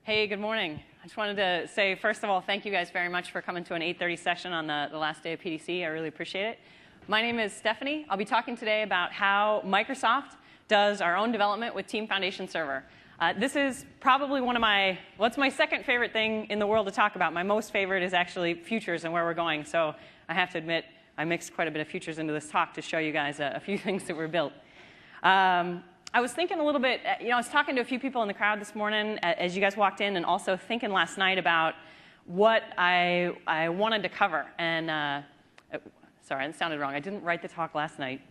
Hey, good morning. I just wanted to say, first of all, thank you guys very much for coming to an 8:30 session on the last day of PDC. I really appreciate it. My name is Stephanie. I'll be talking today about how Microsoft does our own development with Team Foundation Server. This is probably one of my, well, it's my second favorite thing in the world to talk about. My most favorite is actually futures and where we're going. So I have to admit, I mixed quite a bit of futures into this talk to show you guys a few things that were built. I was thinking a little bit, I was talking to a few people in the crowd this morning as you guys walked in, and also thinking last night about what I wanted to cover. And sorry, that sounded wrong. I didn't write the talk last night.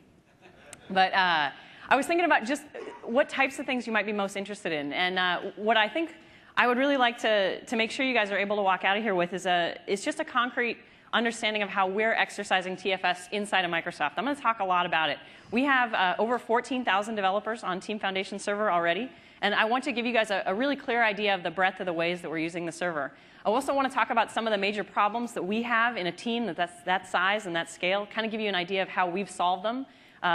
But I was thinking about just what types of things you might be most interested in. And what I think I would really like to make sure you guys are able to walk out of here with is just a concrete understanding of how we're exercising TFS inside of Microsoft. I'm going to talk a lot about it. We have over 14,000 developers on Team Foundation Server already, and I want to give you guys a really clear idea of the breadth of the ways that we're using the server. I also want to talk about some of the major problems that we have in a team that's that size and that scale, kind of give you an idea of how we've solved them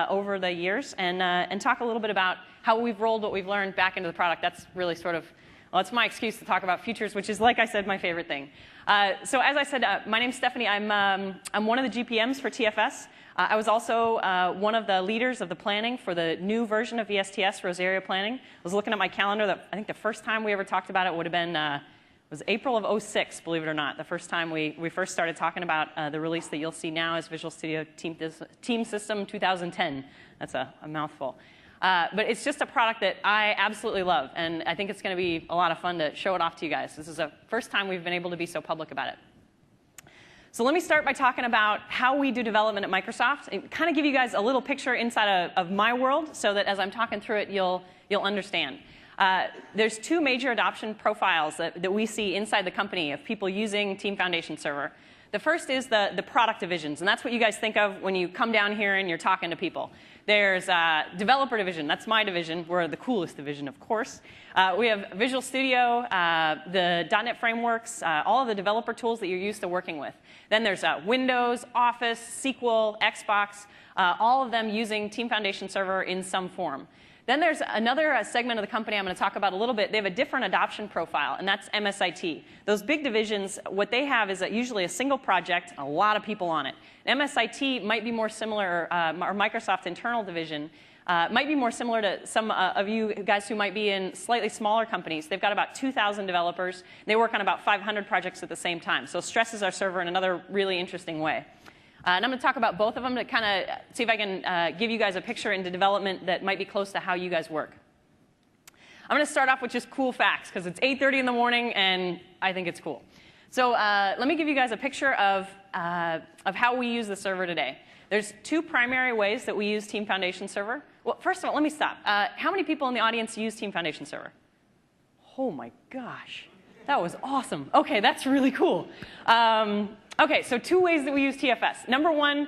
over the years, and talk a little bit about how we've rolled what we've learned back into the product. That's really sort of, well, it's my excuse to talk about futures, which is, like I said, my favorite thing. So as I said, my name's Stephanie. I'm one of the GPMs for TFS. I was also one of the leaders of the planning for the new version of VSTS, Rosaria Planning. I was looking at my calendar. I think the first time we ever talked about it would have been was April of '06, believe it or not. The first time we first started talking about the release that you'll see now is Visual Studio Team System 2010. That's a mouthful. But it's just a product that I absolutely love, and I think it's going to be a lot of fun to show it off to you guys. This is the first time we've been able to be so public about it. So let me start by talking about how we do development at Microsoft and kind of give you guys a little picture inside of my world so that as I'm talking through it, you'll understand. There's two major adoption profiles that we see inside the company of people using Team Foundation Server. The first is the product divisions, and that's what you guys think of when you come down here and you're talking to people. There's developer division. That's my division. We're the coolest division, of course. We have Visual Studio, the .NET frameworks, all of the developer tools that you're used to working with. Then there's Windows, Office, SQL, Xbox, all of them using Team Foundation Server in some form. Then there's another segment of the company I'm going to talk about a little bit. They have a different adoption profile, and that's MSIT. Those big divisions, what they have is usually a single project, a lot of people on it. MSIT might be more similar, or Microsoft internal division, might be more similar to some of you guys who might be in slightly smaller companies. They've got about 2,000 developers. They work on about 500 projects at the same time. So it stresses our server in another really interesting way. And I'm going to talk about both of them to kind of see if I can give you guys a picture into development that might be close to how you guys work. I'm going to start off with just cool facts, because it's 8:30 in the morning, and I think it's cool. So let me give you guys a picture of how we use the server today. There's two primary ways that we use Team Foundation Server. Well, first of all, let me stop. How many people in the audience use Team Foundation Server? Oh, my gosh. That was awesome. OK, that's really cool. OK, so two ways that we use TFS. Number one,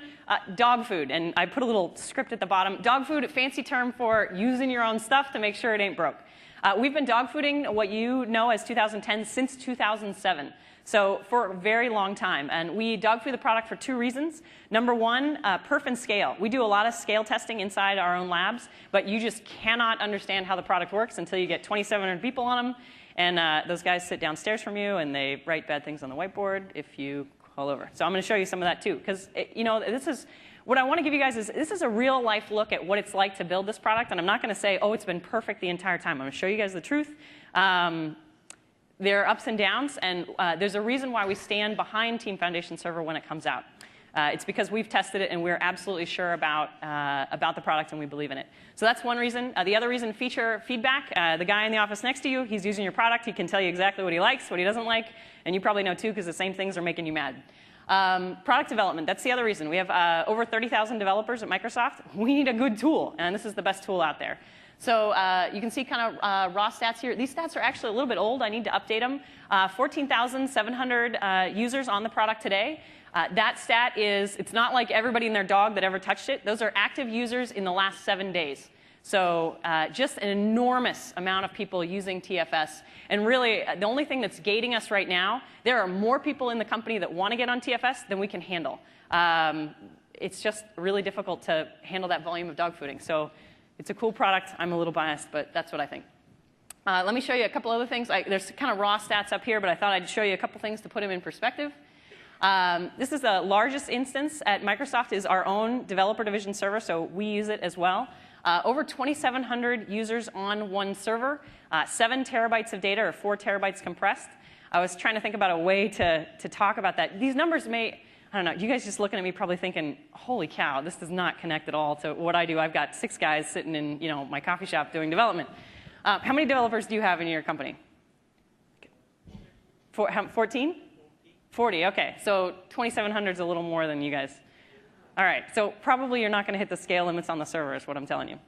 dog food. And I put a little script at the bottom. Dog food, a fancy term for using your own stuff to make sure it ain't broke. We've been dog fooding what you know as 2010 since 2007. So for a very long time. And we dog food the product for two reasons. Number one, perf and scale. We do a lot of scale testing inside our own labs, but you just cannot understand how the product works until you get 2,700 people on them. And those guys sit downstairs from you, and they write bad things on the whiteboard if you call over. So I'm going to show you some of that, too. Because this is what I want to give you guys is this is a real-life look at what it's like to build this product. And I'm not going to say, oh, it's been perfect the entire time. I'm going to show you guys the truth. There are ups and downs. And there's a reason why we stand behind Team Foundation Server when it comes out. It's because we've tested it, and we're absolutely sure about the product, and we believe in it. So that's one reason. The other reason, feature feedback. The guy in the office next to you, he's using your product. He can tell you exactly what he likes, what he doesn't like. And you probably know, too, because the same things are making you mad. Product development, that's the other reason. We have over 30,000 developers at Microsoft. We need a good tool, and this is the best tool out there. So you can see kind of raw stats here. These stats are actually a little bit old. I need to update them. 14,700 users on the product today. That stat is, it's not like everybody and their dog that ever touched it. Those are active users in the last 7 days. So just an enormous amount of people using TFS. And really, the only thing that's gating us right now, there are more people in the company that want to get on TFS than we can handle. It's just really difficult to handle that volume of dog fooding. So it's a cool product. I'm a little biased, but that's what I think. Let me show you a couple other things. There's kind of raw stats up here, but I thought I'd show you a couple things to put them in perspective. This is the largest instance at Microsoft is our own developer division server, so we use it as well. Over 2,700 users on one server, 7 terabytes of data, or 4 terabytes compressed. I was trying to think about a way to talk about that. These numbers may, I don't know, you guys just looking at me probably thinking, holy cow, this does not connect at all to what I do. I've got 6 guys sitting in my coffee shop doing development. How many developers do you have in your company? 14? 40, OK. So 2,700 is a little more than you guys. All right, so probably you're not going to hit the scale limits on the server is what I'm telling you.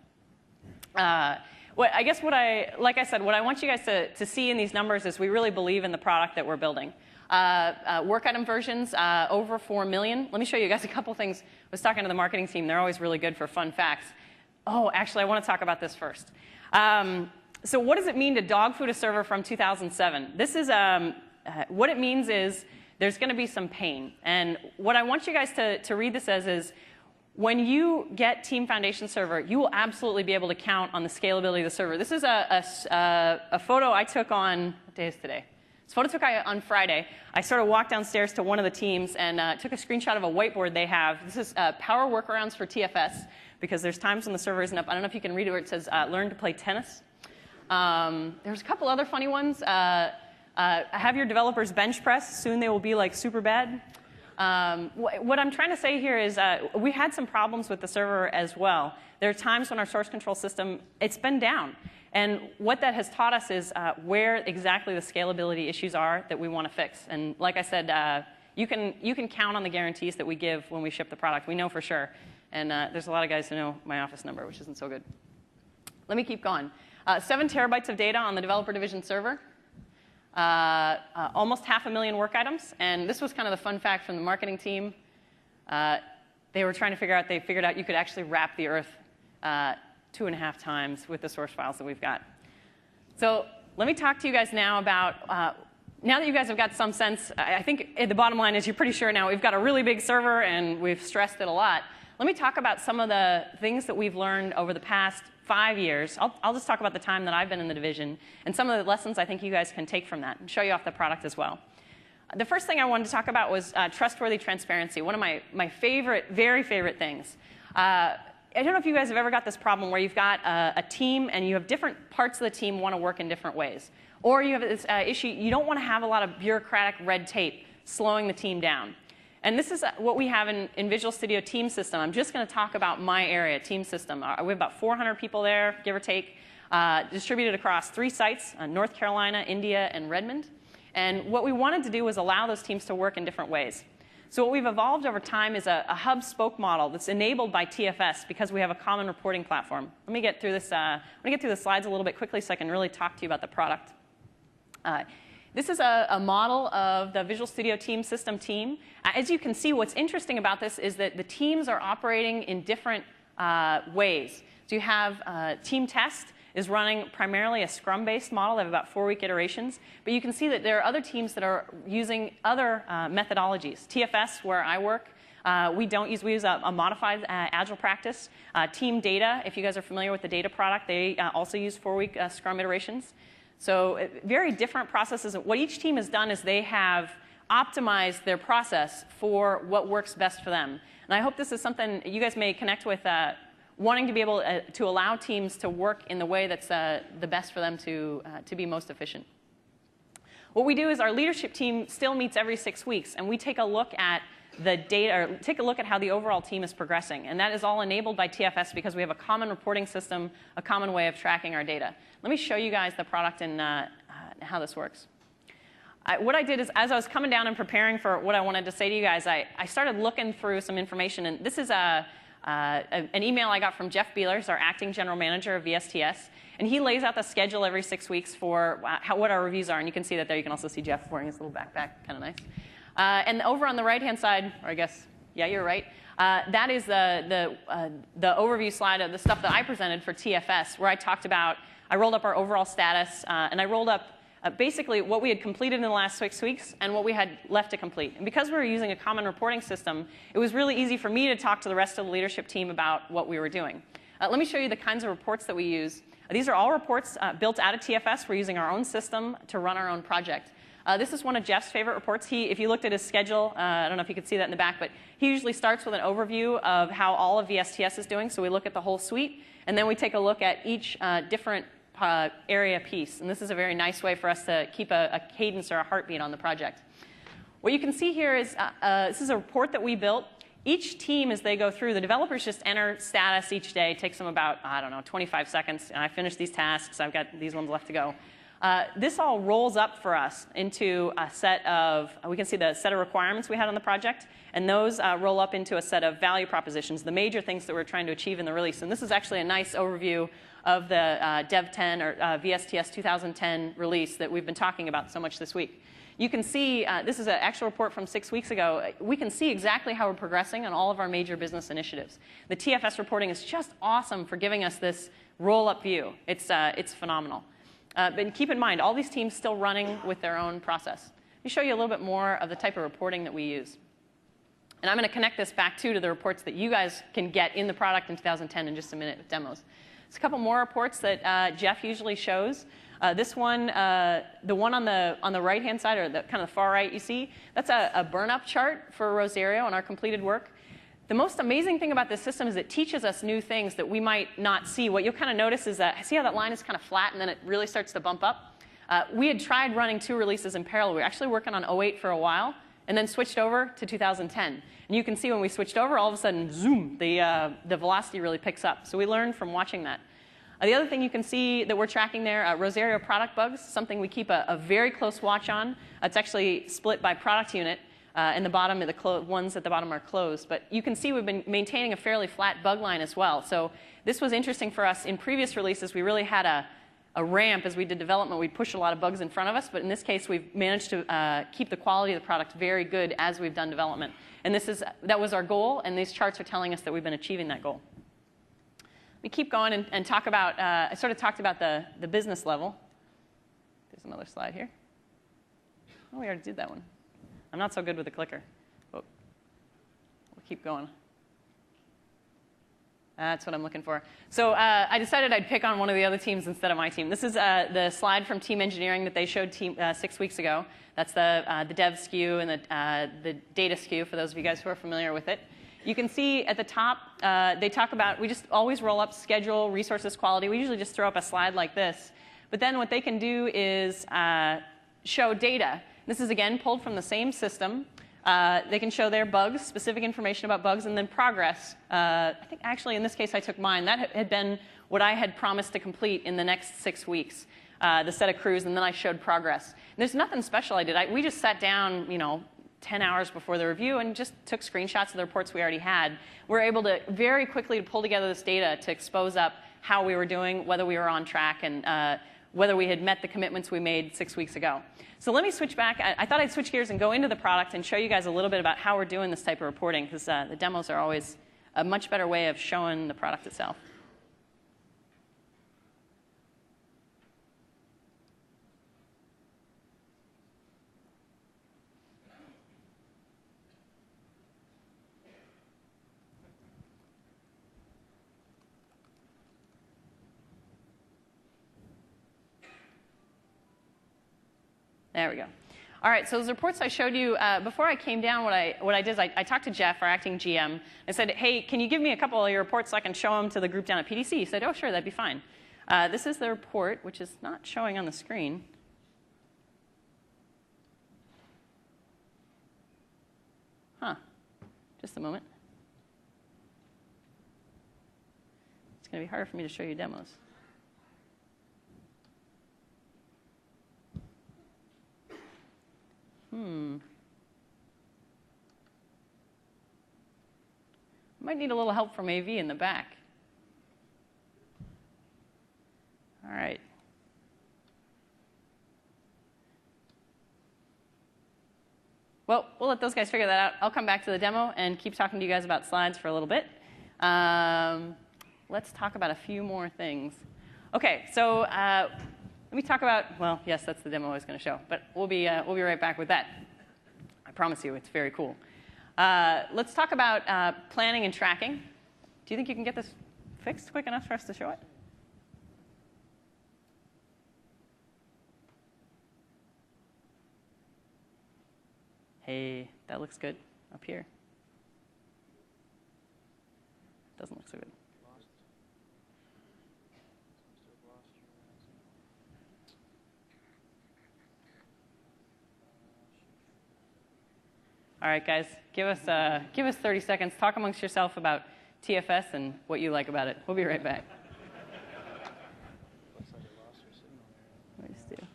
Like I said, what I want you guys to see in these numbers is we really believe in the product that we're building. Work item versions, over 4 million. Let me show you guys a couple things. I was talking to the marketing team. They're always really good for fun facts. Oh, actually, I want to talk about this first. So what does it mean to dog food a server from 2007? This is what it means is there's going to be some pain. And what I want you guys to read this as is when you get Team Foundation Server, you will absolutely be able to count on the scalability of the server. This is a photo I took on, what day is today? This photo took on Friday. I sort of walked downstairs to one of the teams and took a screenshot of a whiteboard they have. This is power workarounds for TFS, because there's times when the server isn't up. I don't know if you can read it where it says, learn to play tennis. There's a couple other funny ones. Have your developers bench press. Soon they will be like super bad. What I'm trying to say here is we had some problems with the server as well. There are times when our source control system, it's been down. And what that has taught us is where exactly the scalability issues are that we want to fix. And like I said, you can count on the guarantees that we give when we ship the product. We know for sure. And there's a lot of guys who know my office number, which isn't so good. Let me keep going. 7 terabytes of data on the developer division server. Almost 500,000 work items. And this was kind of the fun fact from the marketing team. They were trying to figure out, they figured out you could actually wrap the Earth 2.5 times with the source files that we've got. So let me talk to you guys now about, now that you guys have got some sense, I think the bottom line is you're pretty sure now we've got a really big server and we've stressed it a lot. Let me talk about some of the things that we've learned over the past 5 years. I'll just talk about the time that I've been in the division and some of the lessons I think you guys can take from that and show you off the product as well. The first thing I wanted to talk about was trustworthy transparency, one of my favorite, very favorite things. I don't know if you guys have ever got this problem where you've got a team and you have different parts of the team want to work in different ways. Or you have this issue, you don't want to have a lot of bureaucratic red tape slowing the team down. And this is what we have in Visual Studio Team System. I'm just going to talk about my area, Team System. We have about 400 people there, give or take, distributed across 3 sites, North Carolina, India, and Redmond. And what we wanted to do was allow those teams to work in different ways. So what we've evolved over time is a hub-spoke model that's enabled by TFS because we have a common reporting platform. Let me get through this. I'm going to get through the slides a little bit quickly so I can really talk to you about the product. This is a model of the Visual Studio Team System team. As you can see, what's interesting about this is that the teams are operating in different ways. So you have Team Test is running primarily a Scrum-based model. They have about 4-week iterations. But you can see that there are other teams that are using other methodologies. TFS, where I work, we use a modified Agile practice. Team Data, if you guys are familiar with the data product, they also use 4-week Scrum iterations. So very different processes. What each team has done is they have optimized their process for what works best for them. And I hope this is something you guys may connect with, wanting to be able to allow teams to work in the way that's the best for them to be most efficient. What we do is our leadership team still meets every 6 weeks, and we take a look at the data, or take a look at how the overall team is progressing. And that is all enabled by TFS because we have a common reporting system, a common way of tracking our data. Let me show you guys the product and how this works. What I did is, as I was coming down and preparing for what I wanted to say to you guys, I started looking through some information. And this is an email I got from Jeff Bealers, our acting general manager of VSTS. And he lays out the schedule every 6 weeks for what our reviews are. And you can see that there. You can also see Jeff wearing his little backpack. Kind of nice. And over on the right-hand side, or I guess, yeah, you're right, that is the overview slide of the stuff that I presented for TFS, where I talked about, I rolled up our overall status, and I rolled up basically what we had completed in the last 6 weeks and what we had left to complete. And because we were using a common reporting system, it was really easy for me to talk to the rest of the leadership team about what we were doing. Let me show you the kinds of reports that we use. These are all reports built out of TFS. We're using our own system to run our own project. This is one of Jeff's favorite reports. If you looked at his schedule, I don't know if you could see that in the back, but he usually starts with an overview of how all of VSTS is doing. So we look at the whole suite, and then we take a look at each different area piece. And this is a very nice way for us to keep a cadence or a heartbeat on the project. What you can see here is this is a report that we built. Each team, as they go through, the developers just enter status each day. It takes them about, I don't know, 25 seconds. And I finished these tasks. I've got these ones left to go. This all rolls up for us into a set of, we can see the set of requirements we had on the project. And those roll up into a set of value propositions, the major things that we're trying to achieve in the release. And this is actually a nice overview of the Dev 10 or VSTS 2010 release that we've been talking about so much this week. You can see, this is an actual report from 6 weeks ago. We can see exactly how we're progressing on all of our major business initiatives. The TFS reporting is just awesome for giving us this roll-up view. It's phenomenal. But keep in mind, all these teams still running with their own process. Let me show you a little bit more of the type of reporting that we use. And I'm going to connect this back to the reports that you guys can get in the product in 2010 in just a minute with demos. There's a couple more reports that Jeff usually shows. This one, the one on the right-hand side, or the kind of the far right you see, that's a burn-up chart for Rosario and our completed work. The most amazing thing about this system is it teaches us new things that we might not see. What you'll kind of notice is that, see how that line is kind of flat and then it really starts to bump up? We had tried running 2 releases in parallel. We were actually working on 08 for a while and then switched over to 2010. And you can see when we switched over, all of a sudden, zoom, the velocity really picks up. So we learned from watching that. The other thing you can see that we're tracking there, Rosario product bugs, something we keep a very close watch on. It's actually split by product unit. And the bottom, the ones at the bottom are closed. But you can see we've been maintaining a fairly flat bug line as well. So this was interesting for us. In previous releases, we really had a ramp as we did development. We'd push a lot of bugs in front of us. But in this case, we've managed to keep the quality of the product very good as we've done development. And that was our goal. And these charts are telling us that we've been achieving that goal. We keep going and talk about, I sort of talked about the business level. There's another slide here. Oh, we already did that one. I'm not so good with the clicker. But we'll keep going. That's what I'm looking for. So I decided I'd pick on one of the other teams instead of my team. This is the slide from team engineering that they showed 6 weeks ago. That's the dev SKU and the data SKU, for those of you guys who are familiar with it. You can see at the top, they talk about, we just always roll up schedule, resources, quality. We usually just throw up a slide like this. But then what they can do is show data. This is, again, pulled from the same system. They can show their bugs, specific information about bugs, and then progress. I think, actually, in this case, I took mine. That had been what I had promised to complete in the next 6 weeks, the set of crews, and then I showed progress. And there's nothing special I did. We just sat down, 10 hours before the review and just took screenshots of the reports we already had. We were able to very quickly pull together this data to expose up how we were doing, whether we were on track, and whether we had met the commitments we made 6 weeks ago. So let me switch back. I thought I'd switch gears and go into the product and show you guys a little bit about how we're doing this type of reporting, because the demos are always a much better way of showing the product itself. There we go. All right, so those reports I showed you, before I came down, what I did is I talked to Jeff, our acting GM. I said, hey, can you give me a couple of your reports so I can show them to the group down at PDC? He said, oh, sure, that'd be fine. This is the report, which is not showing on the screen. Huh. Just a moment. It's going to be harder for me to show you demos. Might need a little help from AV in the back. All right. Well, we'll let those guys figure that out. I'll come back to the demo and keep talking to you guys about slides for a little bit. Let's talk about a few more things. OK, so let me talk about, well, yes, that's the demo I was going to show. But we'll be right back with that. I promise you, it's very cool. Let's talk about planning and tracking. Do you think you can get this fixed quick enough for us to show it? Hey, that looks good up here. Doesn't look so good. All right, guys, give us 30 seconds. Talk amongst yourself about TFS and what you like about it. We'll be right back. Looks like it lost your signal there. Let me just do. It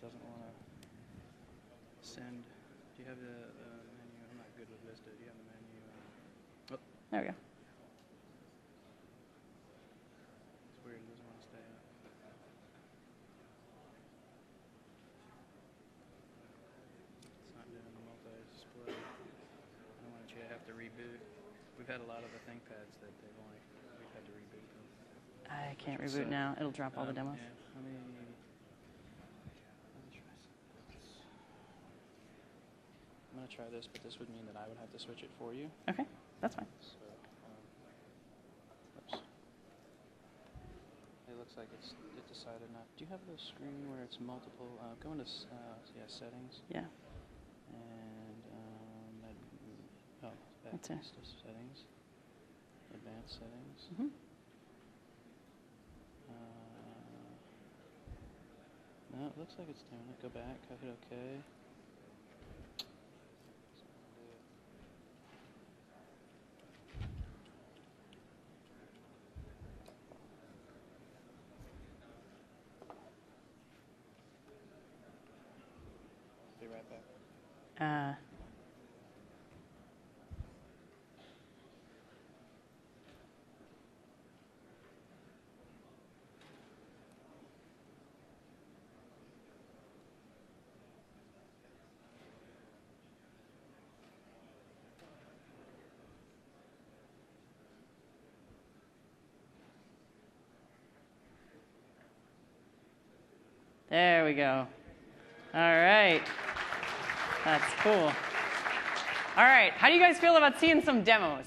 doesn't want to send. Do you have the menu? I'm not good with Vista. Do you have the menu? Oh, There we go. it's weird. It doesn't want to stay up. It's not doing the multi-display. I don't want you to have to reboot. We've had a lot of the ThinkPads that we've had to reboot them. I can't reboot now. It'll drop all the demos. Yeah, let me try something else. I'm going to try this, but this would mean that I would have to switch it for you. Okay, that's fine. So, oops. It looks like it decided not. Do you have the screen where it's multiple? Go into settings. Yeah. And That's it. settings. Advanced settings. Mm-hmm. No, it looks like it's doing it. Go back. I hit OK. Be right back. There we go. All right. That's cool. All right. How do you guys feel about seeing some demos?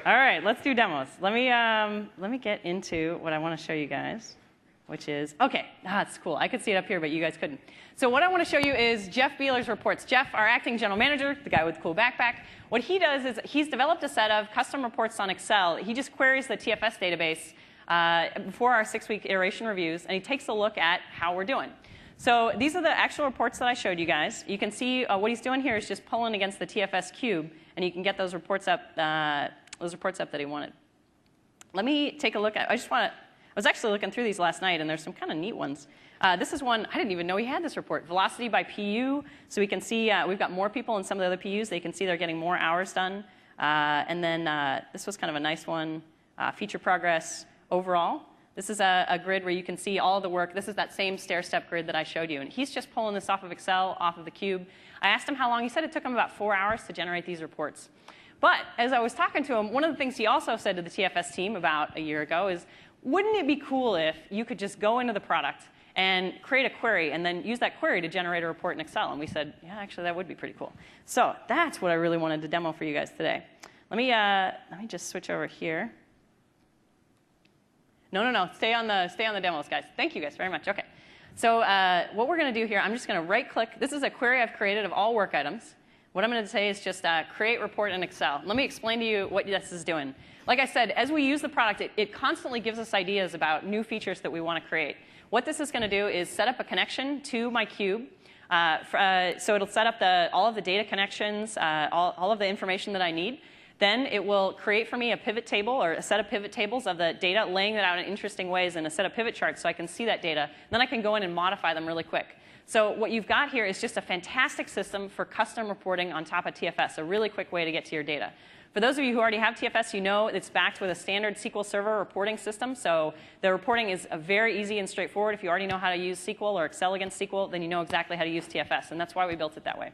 All right. Let's do demos. Let me get into what I want to show you guys, which is, OK, that's cool. I could see it up here, but you guys couldn't. So what I want to show you is Jeff Beeler's reports. Jeff, our acting general manager, the guy with the cool backpack, what he does is he's developed a set of custom reports on Excel. He just queries the TFS database before our 6-week iteration reviews, and he takes a look at how we're doing. So these are the actual reports that I showed you guys. You can see what he's doing here is just pulling against the TFS cube, and you can get those reports up that he wanted. Let me take a look at. I was actually looking through these last night, and there's some kind of neat ones. This is one, I didn't even know he had this report. Velocity by PU, so we can see we've got more people in some of the other PUs. They can see they're getting more hours done. And then this was kind of a nice one, feature progress overall. This is a grid where you can see all the work. This is that same stair-step grid that I showed you. And he's just pulling this off of Excel, off of the cube. I asked him how long. He said it took him about 4 hours to generate these reports. But as I was talking to him, one of the things he also said to the TFS team about a year ago is, wouldn't it be cool if you could just go into the product and create a query and then use that query to generate a report in Excel? And we said, yeah, actually, that would be pretty cool. So that's what I really wanted to demo for you guys today. Let me just switch over here. No. Stay on the demos, guys. Thank you guys very much. OK. So what we're going to do here, I'm just going to right-click. This is a query I've created of all work items. What I'm going to say is just create report in Excel. Let me explain to you what this is doing. Like I said, as we use the product, it constantly gives us ideas about new features that we want to create. What this is going to do is set up a connection to my cube. So it'll set up all of the data connections, all of the information that I need. Then it will create for me a pivot table or a set of pivot tables of the data, laying it out in interesting ways in a set of pivot charts so I can see that data. Then I can go in and modify them really quick. So what you've got here is just a fantastic system for custom reporting on top of TFS, a really quick way to get to your data. For those of you who already have TFS, you know it's backed with a standard SQL Server reporting system. So the reporting is very easy and straightforward. If you already know how to use SQL or Excel against SQL, then you know exactly how to use TFS. And that's why we built it that way.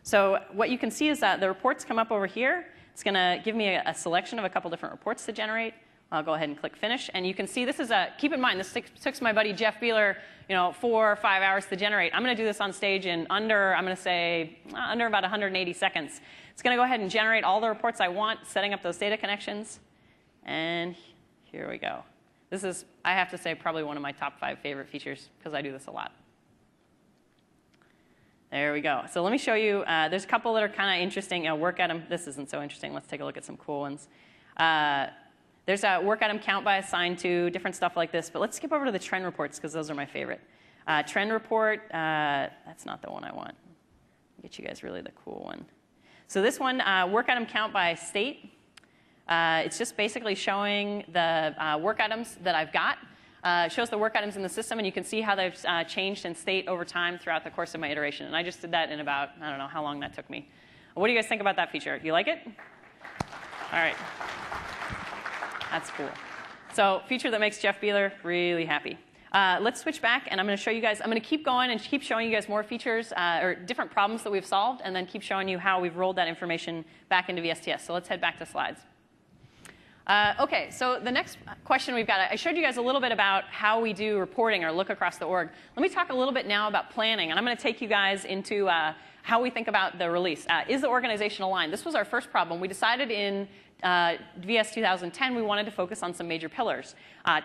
So what you can see is that the reports come up over here. It's going to give me a selection of a couple different reports to generate. I'll go ahead and click Finish. And you can see this is keep in mind, this took my buddy Jeff Beeler 4 or 5 hours to generate. I'm going to do this on stage in under about 180 seconds. It's going to go ahead and generate all the reports I want, setting up those data connections. And here we go. This is, I have to say, probably one of my top 5 favorite features because I do this a lot. There we go. So let me show you. There's a couple that are kind of interesting. Work item. This isn't so interesting. Let's take a look at some cool ones. There's a work item count by assigned to, different stuff like this. But let's skip over to the trend reports because those are my favorite. Trend report. That's not the one I want. I'll get you guys really the cool one. So this one, work item count by state. It's just basically showing the work items that I've got. It shows the work items in the system, and you can see how they've changed in state over time throughout the course of my iteration. And I just did that in about, I don't know how long that took me. What do you guys think about that feature? You like it? All right. That's cool. So feature that makes Jeff Beeler really happy. Let's switch back, and I'm going to show you guys. I'm going to keep going and keep showing you guys more features or different problems that we've solved, and then keep showing you how we've rolled that information back into VSTS. So let's head back to slides. OK, so the next question we've got, I showed you guys a little bit about how we do reporting or look across the org. Let me talk a little bit now about planning, and I'm going to take you guys into how we think about the release. Is the organization aligned? This was our first problem. We decided in VS 2010 we wanted to focus on some major pillars.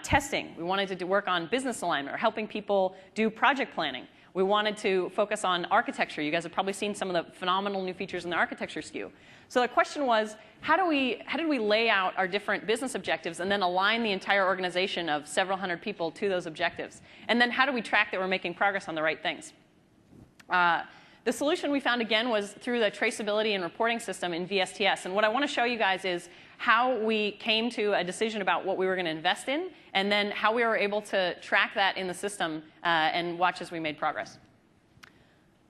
Testing, we wanted to work on business alignment or helping people do project planning. We wanted to focus on architecture. You guys have probably seen some of the phenomenal new features in the architecture SKU. So the question was, how did we lay out our different business objectives and then align the entire organization of several hundred people to those objectives? And then how do we track that we're making progress on the right things? The solution we found, again, was through the traceability and reporting system in VSTS. And what I want to show you guys is how we came to a decision about what we were going to invest in, and then how we were able to track that in the system and watch as we made progress.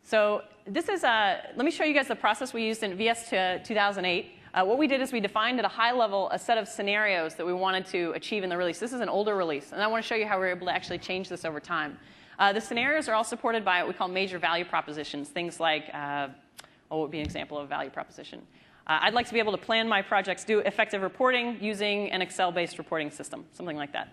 So this is let me show you guys the process we used in VS 2008. What we did is we defined at a high level a set of scenarios that we wanted to achieve in the release. This is an older release, and I want to show you how we were able to actually change this over time. The scenarios are all supported by what we call major value propositions, things like, what would be an example of a value proposition? I'd like to be able to plan my projects, do effective reporting using an Excel-based reporting system, something like that.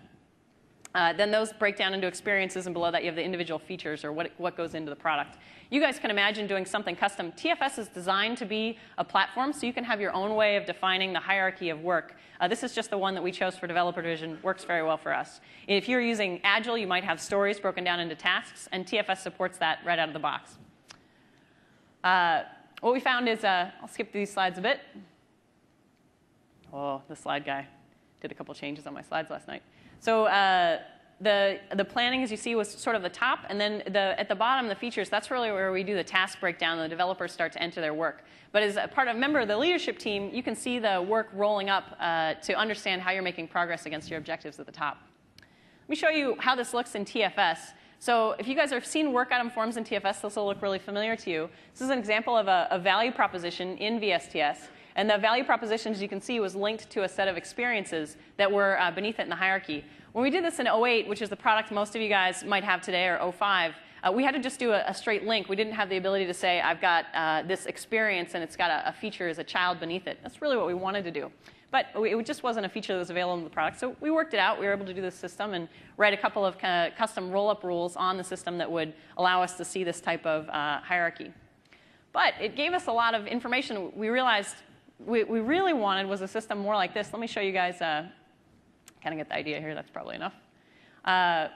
Then those break down into experiences, and below that you have the individual features or what goes into the product. You guys can imagine doing something custom. TFS is designed to be a platform, so you can have your own way of defining the hierarchy of work. This is just the one that we chose for developer division. Works very well for us. If you're using Agile, you might have stories broken down into tasks, and TFS supports that right out of the box. What we found is, I'll skip these slides a bit. Oh, the slide guy did a couple changes on my slides last night. So the planning, as you see, was sort of the top. And then at the bottom, the features, that's really where we do the task breakdown and the developers start to enter their work. But as a member of the leadership team, you can see the work rolling up to understand how you're making progress against your objectives at the top. Let me show you how this looks in TFS. So if you guys have seen work item forms in TFS, this will look really familiar to you. This is an example of a value proposition in VSTS. And the value proposition, as you can see, was linked to a set of experiences that were beneath it in the hierarchy. When we did this in 08, which is the product most of you guys might have today, or 05, we had to just do a straight link. We didn't have the ability to say, I've got this experience, and it's got a feature as a child beneath it. That's really what we wanted to do. But it just wasn't a feature that was available in the product. So we worked it out. We were able to do this system and write a couple of custom roll-up rules on the system that would allow us to see this type of hierarchy. But it gave us a lot of information. We realized we really wanted was a system more like this. Let me show you guys, kind of get the idea here. That's probably enough.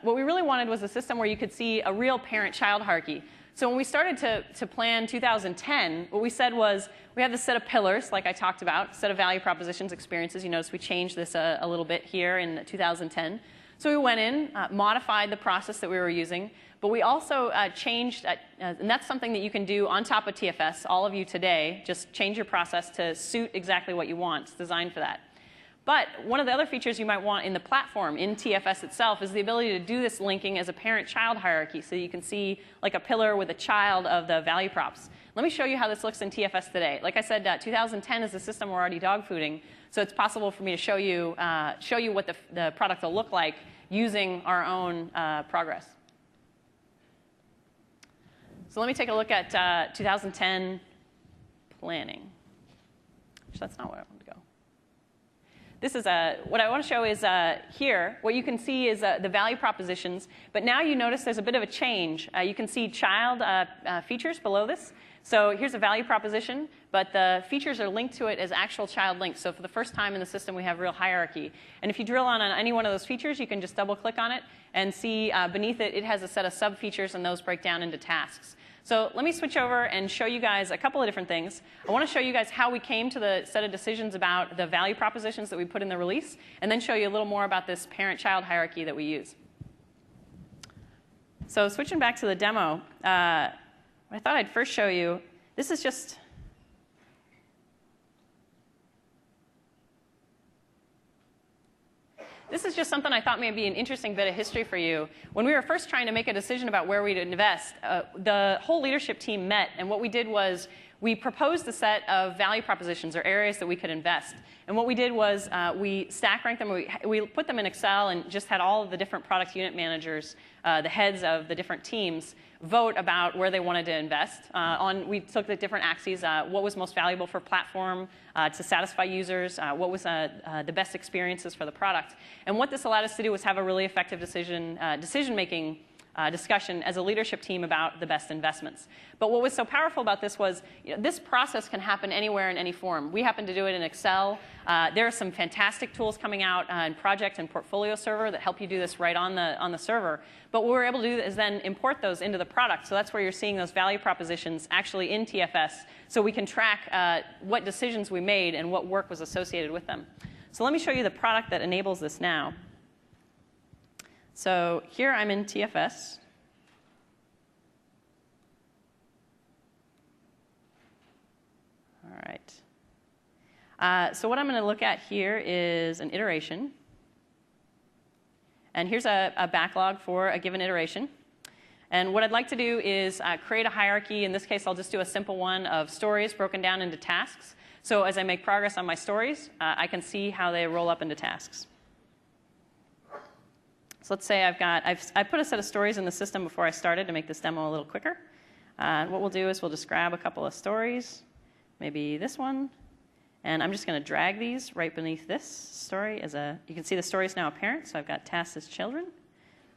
What we really wanted was a system where you could see a real parent-child hierarchy. So when we started to plan 2010, what we said was we have this set of pillars, like I talked about, set of value propositions, experiences. You notice we changed this a little bit here in 2010. So we went in, modified the process that we were using, but we also changed, and that's something that you can do on top of TFS, all of you today. Just change your process to suit exactly what you want. It's designed for that. But one of the other features you might want in the platform, in TFS itself, is the ability to do this linking as a parent-child hierarchy. So you can see like a pillar with a child of the value props. Let me show you how this looks in TFS today. Like I said, 2010 is the system we're already dogfooding. So it's possible for me to show you what the product will look like using our own progress. So let me take a look at 2010 planning. Actually, that's not where I want to go. This is what I want to show is here. What you can see is the value propositions. But now you notice there's a bit of a change. You can see child features below this. So here's a value proposition, but the features are linked to it as actual child links. So for the first time in the system, we have real hierarchy. And if you drill on any one of those features, you can just double-click on it and see beneath it, it has a set of sub-features, and those break down into tasks. So let me switch over and show you guys a couple of different things. I want to show you guys how we came to the set of decisions about the value propositions that we put in the release, and then show you a little more about this parent-child hierarchy that we use. So switching back to the demo, I thought I'd first show you, this is just something I thought may be an interesting bit of history for you. When we were first trying to make a decision about where we'd invest, the whole leadership team met, and what we did was we proposed a set of value propositions or areas that we could invest. And what we did was we stack ranked them. We put them in Excel and just had all of the different product unit managers, the heads of the different teams, vote about where they wanted to invest. We took the different axes, what was most valuable for platform to satisfy users, what was the best experiences for the product. And what this allowed us to do was have a really effective decision-making discussion as a leadership team about the best investments. But what was so powerful about this was this process can happen anywhere in any form. We happen to do it in Excel. There are some fantastic tools coming out in Project and Portfolio Server that help you do this right on the server. But what we're able to do is then import those into the product. So that's where you're seeing those value propositions actually in TFS, so we can track what decisions we made and what work was associated with them. So let me show you the product that enables this now. So here I'm in TFS. All right. So what I'm going to look at here is an iteration. And here's a backlog for a given iteration. And what I'd like to do is create a hierarchy. In this case, I'll just do a simple one of stories broken down into tasks. So as I make progress on my stories, I can see how they roll up into tasks. So let's say I put a set of stories in the system before I started to make this demo a little quicker. What we'll do is we'll just grab a couple of stories, maybe this one, and I'm just going to drag these right beneath this story. You can see the story is now apparent, so I've got tasks as children.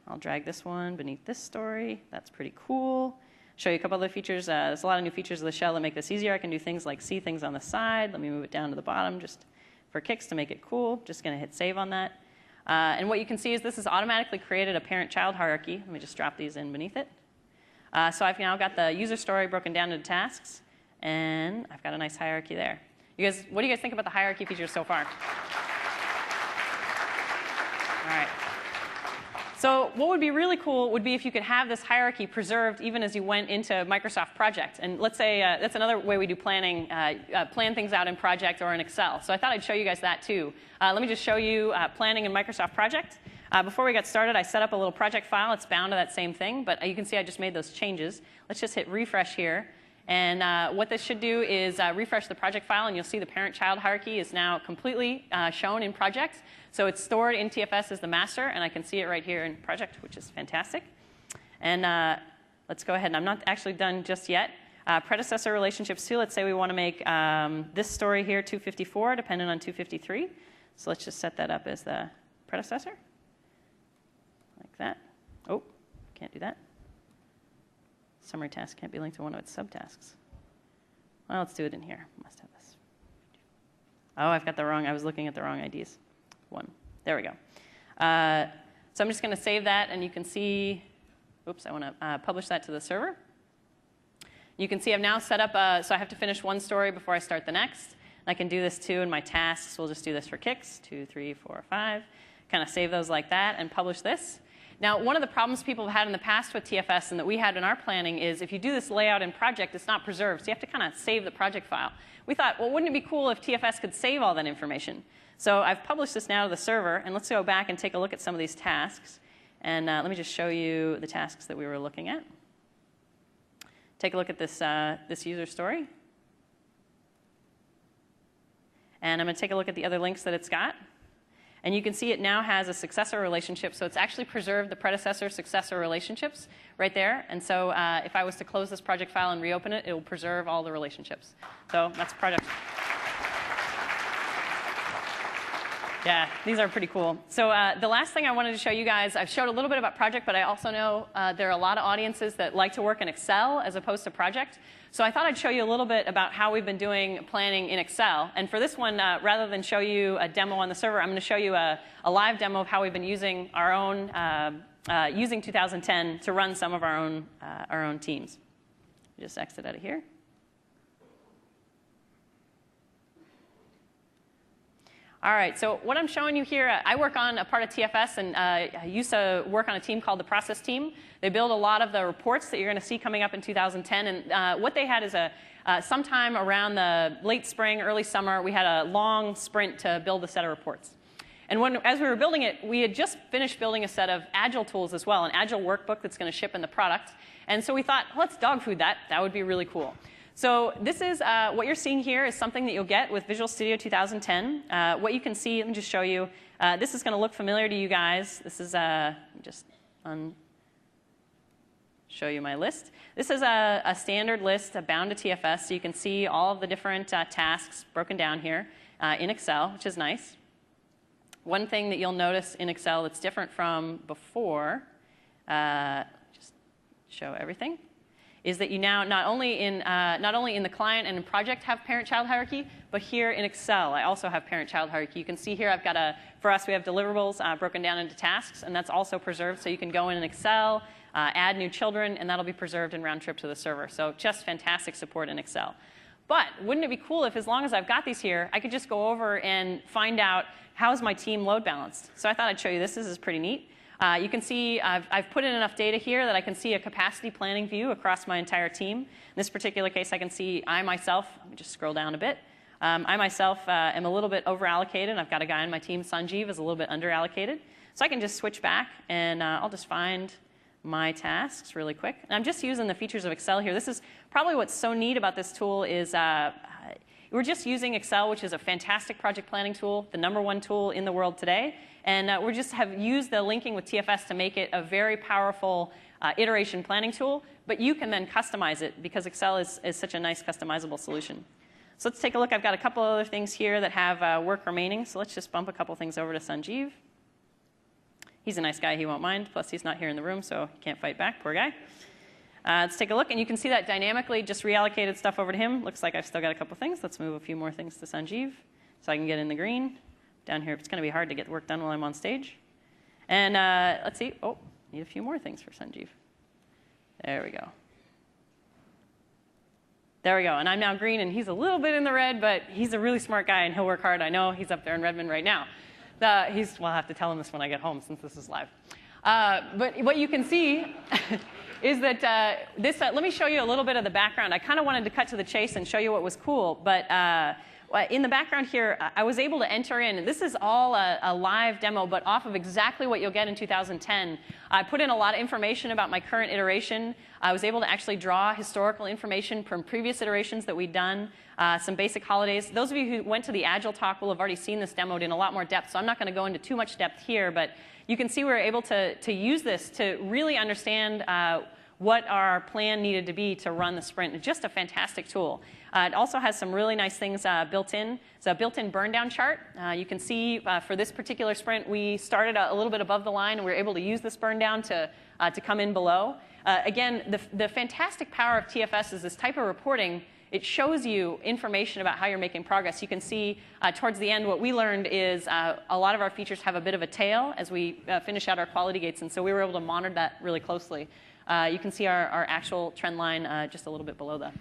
I'll drag this one beneath this story. That's pretty cool. Show you a couple other features. There's a lot of new features of the shell that make this easier. I can do things like see things on the side. Let me move it down to the bottom just for kicks to make it cool. Just going to hit save on that. And what you can see is this has automatically created a parent-child hierarchy. Let me just drop these in beneath it. So I've now got the user story broken down into tasks, and I've got a nice hierarchy there. What do you guys think about the hierarchy features so far? All right. So what would be really cool would be if you could have this hierarchy preserved even as you went into Microsoft Project. And let's say that's another way we do planning, plan things out in Project or in Excel. So I thought I'd show you guys that too. Let me just show you planning in Microsoft Project. Before we got started, I set up a little project file. It's bound to that same thing, but you can see I just made those changes. Let's just hit refresh here. And what this should do is refresh the project file, and you'll see the parent-child hierarchy is now completely shown in Project. So it's stored in TFS as the master, and I can see it right here in Project, which is fantastic. And let's go ahead. And I'm not actually done just yet. Predecessor relationships too. Let's say we want to make this story here 254 dependent on 253. So let's just set that up as the predecessor, like that. Oh, can't do that. Summary task can't be linked to one of its subtasks. Well, let's do it in here. Must have this. Oh, I've got the wrong. I was looking at the wrong IDs. One. There we go. So I'm just going to save that, and you can see. Oops, I want to publish that to the server. You can see I've now set up. So I have to finish one story before I start the next. I can do this too in my tasks. We'll just do this for kicks. 2, 3, 4, 5. Kind of save those like that and publish this. Now, one of the problems people have had in the past with TFS and that we had in our planning is if you do this layout in Project, it's not preserved. So you have to kind of save the project file. We thought, well, wouldn't it be cool if TFS could save all that information? So I've published this now to the server. And let's go back and take a look at some of these tasks. And let me just show you the tasks that we were looking at. Take a look at this, this user story. And I'm going to take a look at the other links that it's got. And you can see it now has a successor relationship. So it's actually preserved the predecessor-successor relationships right there. And so if I was to close this project file and reopen it, it will preserve all the relationships. So that's project. Yeah, these are pretty cool. So the last thing I wanted to show you guys, I've showed a little bit about Project, but I also know there are a lot of audiences that like to work in Excel as opposed to Project. So I thought I'd show you a little bit about how we've been doing planning in Excel. And for this one, rather than show you a demo on the server, I'm going to show you a live demo of how we've been using our own, using 2010 to run some of our own teams. Just exit out of here. All right, so what I'm showing you here, I work on a part of TFS, and I used to work on a team called the process team. They build a lot of the reports that you're going to see coming up in 2010, and what they had is sometime around the late spring, early summer, we had a long sprint to build a set of reports. And as we were building it, we had just finished building a set of Agile tools as well, an Agile workbook that's going to ship in the product. And so we thought, let's dog food that. That would be really cool. So this is what you're seeing here is something that you'll get with Visual Studio 2010. What you can see, let me just show you. This is going to look familiar to you guys. This is just show you my list. This is a standard list bound to TFS, so you can see all of the different tasks broken down here in Excel, which is nice. One thing that you'll notice in Excel that's different from before, just show everything, is that you now not only in the client and in project have parent-child hierarchy, but here in Excel I also have parent-child hierarchy. You can see here I've got for us we have deliverables broken down into tasks, and that's also preserved, so you can go in Excel, add new children, and that'll be preserved in round trip to the server. So just fantastic support in Excel. But wouldn't it be cool if, as long as I've got these here, I could just go over and find out how's my team load balanced. So I thought I'd show you this. This is pretty neat. You can see I've put in enough data here that I can see a capacity planning view across my entire team. In this particular case, I can see I myself, let me just scroll down a bit. I myself am a little bit over-allocated. I've got a guy on my team, Sanjeev, is a little bit under-allocated. So I can just switch back, and I'll just find my tasks really quick. And I'm just using the features of Excel here. This is probably what's so neat about this tool is we're just using Excel, which is a fantastic project planning tool, the #1 tool in the world today. And we just have used the linking with TFS to make it a very powerful iteration planning tool. But you can then customize it because Excel is such a nice customizable solution. So let's take a look. I've got a couple other things here that have work remaining. So let's just bump a couple things over to Sanjeev. He's a nice guy. He won't mind. Plus, he's not here in the room, so he can't fight back. Poor guy. Let's take a look. And you can see that dynamically just reallocated stuff over to him. Looks like I've still got a couple things. Let's move a few more things to Sanjeev so I can get in the green. Down here, it's going to be hard to get work done while I'm on stage. And let's see. Oh, need a few more things for Sanjeev. There we go. There we go. And I'm now green, and he's a little bit in the red, but he's a really smart guy, and he'll work hard. I know he's up there in Redmond right now. Well, I'll have to tell him this when I get home, since this is live. But what you can see is that let me show you a little bit of the background. I kind of wanted to cut to the chase and show you what was cool, but in the background here, I was able to enter in, and this is all a live demo, but off of exactly what you'll get in 2010. I put in a lot of information about my current iteration. I was able to actually draw historical information from previous iterations that we'd done, some basic holidays. Those of you who went to the Agile talk will have already seen this demoed in a lot more depth, so I'm not going to go into too much depth here, but you can see we were able to use this to really understand what our plan needed to be to run the sprint. It's just a fantastic tool. It also has some really nice things built in. It's a built-in burn-down chart. You can see for this particular sprint, we started a little bit above the line, and we were able to use this burn-down to come in below. Again, the fantastic power of TFS is this type of reporting. It shows you information about how you're making progress. You can see towards the end what we learned is a lot of our features have a bit of a tail as we finish out our quality gates, and so we were able to monitor that really closely. You can see our actual trend line just a little bit below the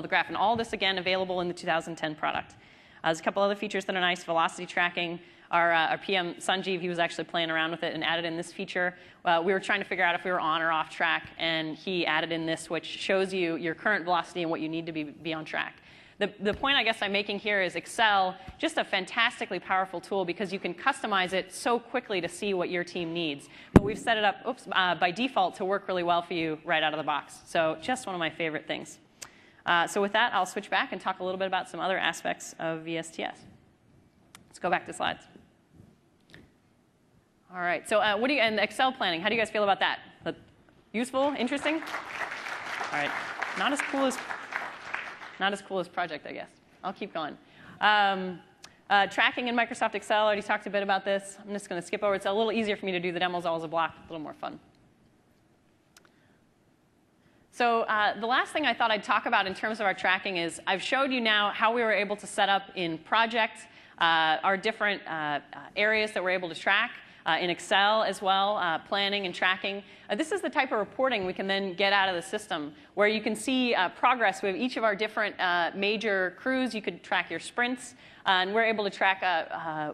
graph. And all this, again, available in the 2010 product. There's a couple other features that are nice. Velocity tracking. Our PM, Sanjeev, he was actually playing around with it and added in this feature. We were trying to figure out if we were on or off track, and he added in this, which shows you your current velocity and what you need to be on track. The point I guess I'm making here is Excel, just a fantastically powerful tool because you can customize it so quickly to see what your team needs. But we've set it up by default to work really well for you right out of the box. So just one of my favorite things. So with that, I'll switch back and talk a little bit about some other aspects of VSTS. Let's go back to slides. All right, so and Excel planning, how do you guys feel about that? Useful, interesting? All right, not as cool as project, I guess. I'll keep going. Tracking in Microsoft Excel, I already talked a bit about this. I'm just going to skip over. It's a little easier for me to do the demos all as a block, a little more fun. So the last thing I thought I'd talk about in terms of our tracking is I've showed you now how we were able to set up in project our different areas that we're able to track. in Excel as well, planning and tracking. This is the type of reporting we can then get out of the system, where you can see progress. We have each of our different major crews. You could track your sprints, and we're able to track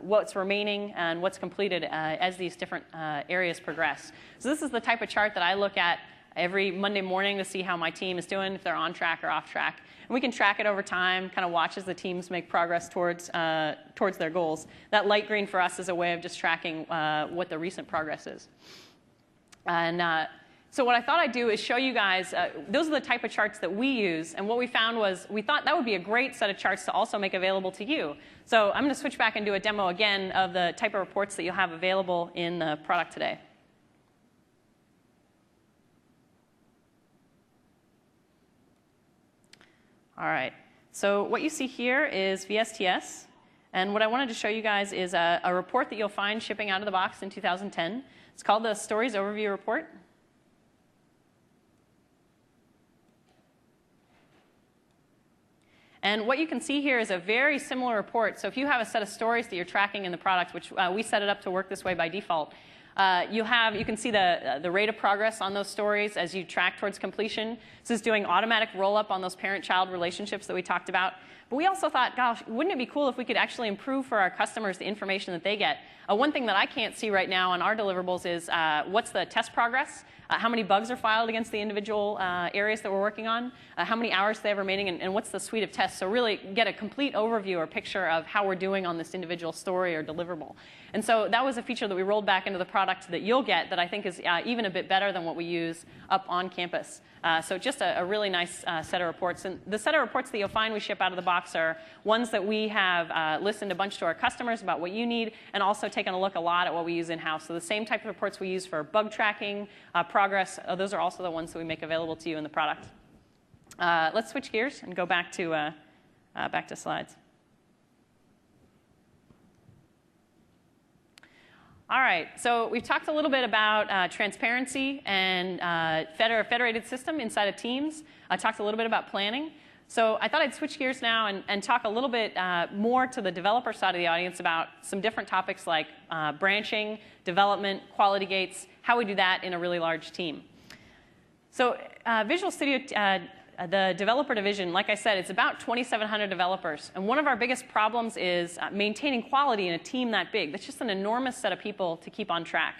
what's remaining and what's completed as these different areas progress. So this is the type of chart that I look at every Monday morning to see how my team is doing, if they're on track or off track. And we can track it over time, kind of watch as the teams make progress towards their goals. That light green for us is a way of just tracking what the recent progress is. And so what I thought I'd do is show you guys, those are the type of charts that we use. And what we found was we thought that would be a great set of charts to also make available to you. So I'm going to switch back and do a demo again of the type of reports that you'll have available in the product today. All right, so what you see here is VSTS. And what I wanted to show you guys is a report that you'll find shipping out of the box in 2010. It's called the Stories Overview Report. And what you can see here is a very similar report. So if you have a set of stories that you're tracking in the product, which we set it up to work this way by default, you can see the rate of progress on those stories as you track towards completion. This is doing automatic roll-up on those parent-child relationships that we talked about. But we also thought, gosh, wouldn't it be cool if we could actually improve for our customers the information that they get? One thing that I can't see right now on our deliverables is what's the test progress, how many bugs are filed against the individual areas that we're working on, how many hours they have remaining, and what's the suite of tests. So really get a complete overview or picture of how we're doing on this individual story or deliverable. And so that was a feature that we rolled back into the product that you'll get that I think is even a bit better than what we use up on campus. So just a really nice set of reports. And the set of reports that you'll find we ship out of the box are ones that we have listened a bunch to our customers about what you need, and also taken a look a lot at what we use in-house. So the same type of reports we use for bug tracking, progress, those are also the ones that we make available to you in the product. Let's switch gears and go back to slides. All right, so we've talked a little bit about transparency and federated system inside of teams. I talked a little bit about planning. So I thought I'd switch gears now and talk a little bit more to the developer side of the audience about some different topics like branching, development, quality gates, how we do that in a really large team. So Visual Studio, the developer division, like I said, it's about 2,700 developers. And one of our biggest problems is maintaining quality in a team that big. That's just an enormous set of people to keep on track.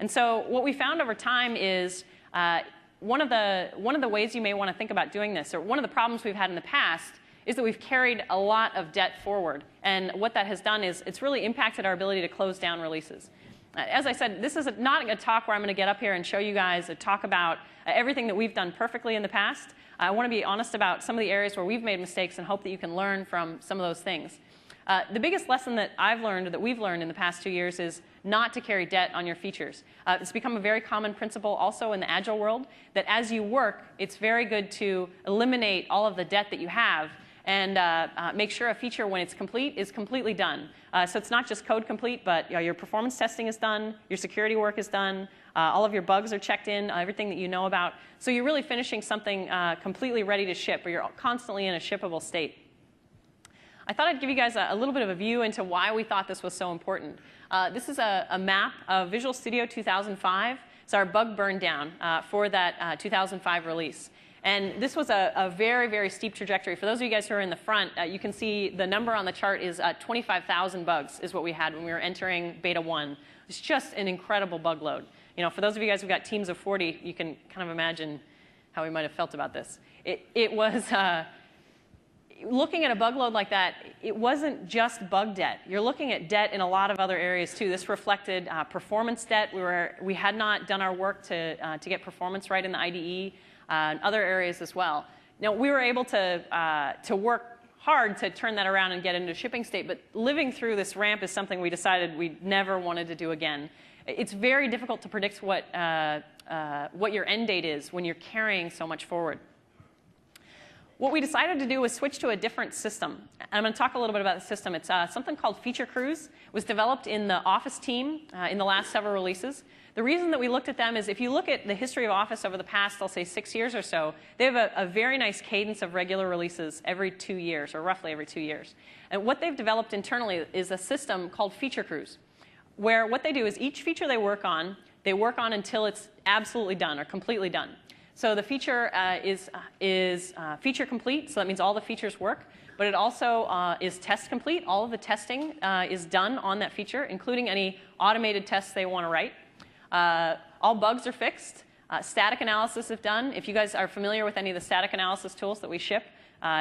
And so what we found over time is one of the ways you may want to think about doing this, or one of the problems we've had in the past, is that we've carried a lot of debt forward. And what that has done is it's really impacted our ability to close down releases. As I said, this is not a talk where I'm going to get up here and show you guys a talk about everything that we've done perfectly in the past. I want to be honest about some of the areas where we've made mistakes and hope that you can learn from some of those things. The biggest lesson that I've learned, or that we've learned in the past 2 years, is not to carry debt on your features. It's become a very common principle also in the Agile world that as you work, it's very good to eliminate all of the debt that you have and make sure a feature, when it's complete, is completely done. So it's not just code complete, but your performance testing is done, your security work is done, all of your bugs are checked in, everything that you know about. So you're really finishing something completely ready to ship, or you're constantly in a shippable state. I thought I'd give you guys a little bit of a view into why we thought this was so important. This is a map of Visual Studio 2005. It's our bug burn down for that 2005 release. And this was a very, very steep trajectory. For those of you guys who are in the front, you can see the number on the chart is 25,000 bugs is what we had when we were entering beta 1. It's just an incredible bug load. You know, for those of you guys who've got teams of 40, you can kind of imagine how we might have felt about this. It was, looking at a bug load like that, it wasn't just bug debt. You're looking at debt in a lot of other areas too. This reflected performance debt. We had not done our work to get performance right in the IDE, and other areas as well. Now, we were able to work hard to turn that around and get into a shipping state, but living through this ramp is something we decided we never wanted to do again. It's very difficult to predict what your end date is when you're carrying so much forward. What we decided to do was switch to a different system. And I'm going to talk a little bit about the system. It's something called Feature Crews. It was developed in the Office team in the last several releases. The reason that we looked at them is if you look at the history of Office over the past, I'll say 6 years or so, they have a very nice cadence of regular releases every 2 years, or roughly every 2 years. And what they've developed internally is a system called Feature Crews. where what they do is each feature they work on until it's absolutely done or completely done. So the feature is feature complete, so that means all the features work. But it also is test complete. All of the testing is done on that feature, including any automated tests they want to write. All bugs are fixed. Static analysis is done. If you guys are familiar with any of the static analysis tools that we ship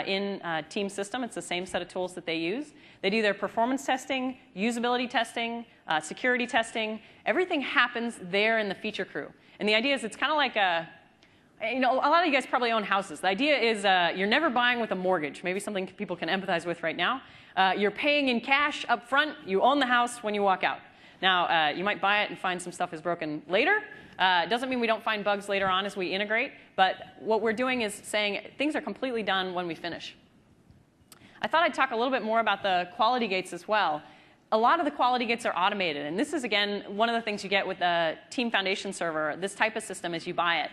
in Team System, it's the same set of tools that they use. They do their performance testing, usability testing, security testing. Everything happens there in the feature crew. And the idea is it's kind of like a lot of you guys probably own houses. The idea is you're never buying with a mortgage, maybe something people can empathize with right now. You're paying in cash up front. You own the house when you walk out. Now, you might buy it and find some stuff is broken later. It doesn't mean we don't find bugs later on as we integrate. But what we're doing is saying things are completely done when we finish. I thought I'd talk a little bit more about the quality gates as well. A lot of the quality gates are automated. And this is, again, one of the things you get with the Team Foundation server, this type of system, as you buy it.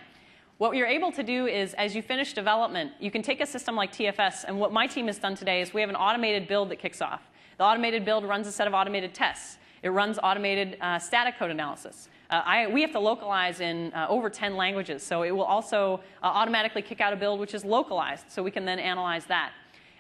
What you're able to do is, as you finish development, you can take a system like TFS, and what my team has done today is we have an automated build that kicks off. The automated build runs a set of automated tests. It runs automated static code analysis. We have to localize in over 10 languages, so it will also automatically kick out a build which is localized, so we can then analyze that.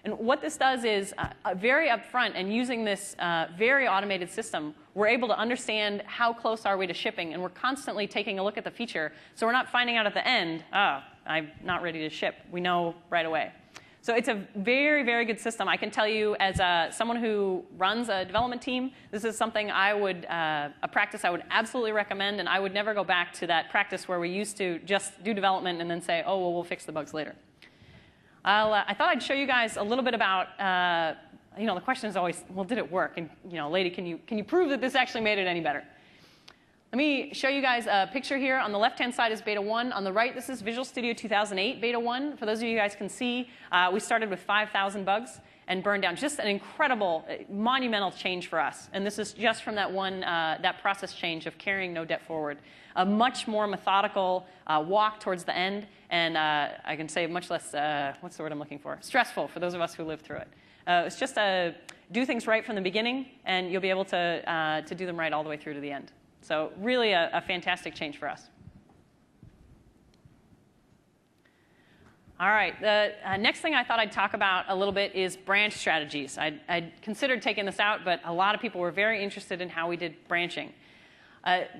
And what this does is, very upfront, and using this very automated system, we're able to understand how close are we to shipping, and we're constantly taking a look at the feature, so we're not finding out at the end, I'm not ready to ship. We know right away. So it's a very, very good system. I can tell you, as someone who runs a development team, this is something a practice I would absolutely recommend, and I would never go back to that practice where we used to just do development and then say, oh, well, we'll fix the bugs later. I thought I'd show you guys a little bit about, the question is always, well, did it work? And, lady, can you prove that this actually made it any better? Let me show you guys a picture here. On the left-hand side is Beta 1. On the right, this is Visual Studio 2008 Beta 1. For those of you guys can see, we started with 5,000 bugs and burned down. Just an incredible, monumental change for us. And this is just from that process change of carrying no debt forward. A much more methodical walk towards the end, and I can say much less, what's the word I'm looking for? Stressful for those of us who lived through it. It's just do things right from the beginning, and you'll be able to do them right all the way through to the end. So really a fantastic change for us. All right, the next thing I thought I'd talk about a little bit is branch strategies. I'd considered taking this out, but a lot of people were very interested in how we did branching.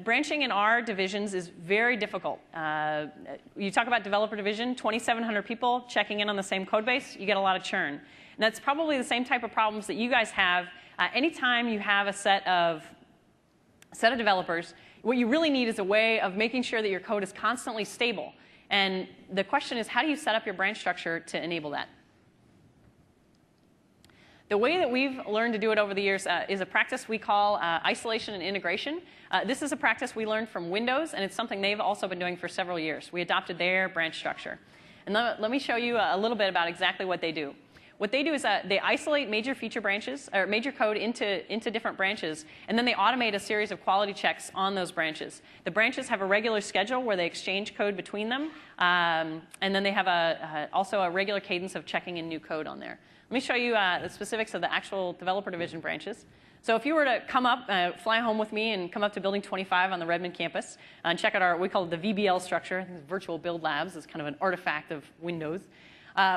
Branching in our divisions is very difficult. You talk about developer division, 2,700 people checking in on the same code base, you get a lot of churn. And that's probably the same type of problems that you guys have. Anytime you have a set of developers, what you really need is a way of making sure that your code is constantly stable. And the question is, how do you set up your branch structure to enable that? The way that we've learned to do it over the years is a practice we call isolation and integration. This is a practice we learned from Windows, and it's something they've also been doing for several years. We adopted their branch structure. And let me show you a little bit about exactly what they do. What they do is they isolate major feature branches, or major code into different branches, and then they automate a series of quality checks on those branches. The branches have a regular schedule where they exchange code between them, and then they have also a regular cadence of checking in new code on there. Let me show you the specifics of the actual developer division branches. So if you were to come up, fly home with me and come up to Building 25 on the Redmond campus and check out we call it the VBL structure. I think it's Virtual Build Labs. It's kind of an artifact of Windows.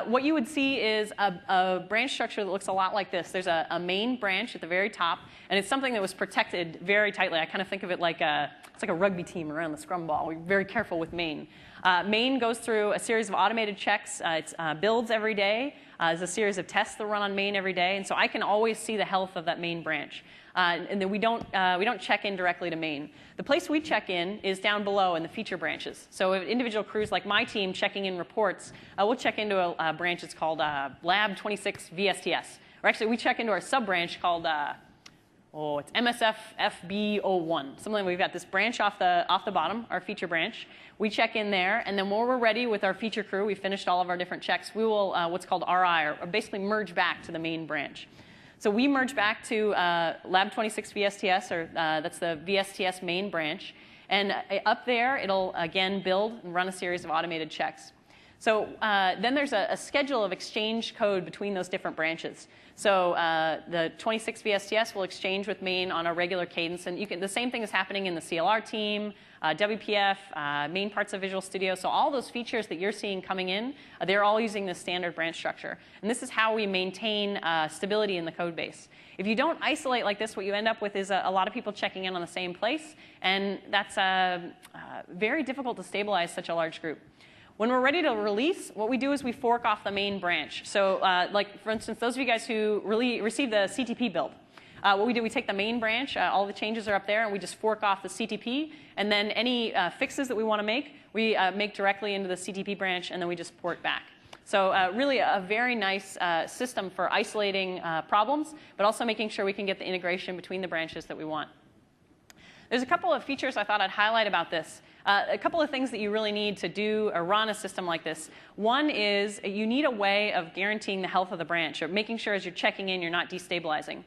What you would see is a branch structure that looks a lot like this. There's a main branch at the very top, and it's something that was protected very tightly. I kind of think of it like it's like a rugby team around the scrum ball. We're very careful with main. Main goes through a series of automated checks. It builds every day. There's a series of tests that run on main every day, and so I can always see the health of that main branch. And then we don't check in directly to main. The place we check in is down below in the feature branches. So if individual crews like my team checking in reports, we'll check into a branch that's called Lab 26 VSTS. Or actually, we check into our sub-branch called it's MSF FB01. Something we've got this branch off the bottom, our feature branch. We check in there, and then when we're ready with our feature crew, we finished all of our different checks, we will what's called RI, or basically merge back to the main branch. So we merge back to Lab 26 VSTS, or that's the VSTS main branch. And up there, it'll, again, build and run a series of automated checks. So then there's a schedule of exchange code between those different branches. So the 26 VSTS will exchange with main on a regular cadence. And the same thing is happening in the CLR team, WPF, main parts of Visual Studio. So all those features that you're seeing coming in, they're all using this standard branch structure. And this is how we maintain stability in the code base. If you don't isolate like this, what you end up with is a lot of people checking in on the same place. And that's very difficult to stabilize such a large group. When we're ready to release, what we do is we fork off the main branch. So like, for instance, those of you guys who received the CTP build, what we do, we take the main branch, all the changes are up there, and we just fork off the CTP. And then any fixes that we want to make, we make directly into the CTP branch, and then we just port back. So really a very nice system for isolating problems, but also making sure we can get the integration between the branches that we want. There's a couple of features I thought I'd highlight about this. A couple of things that you really need to do or run a system like this. One is you need a way of guaranteeing the health of the branch, or making sure as you're checking in, you're not destabilizing.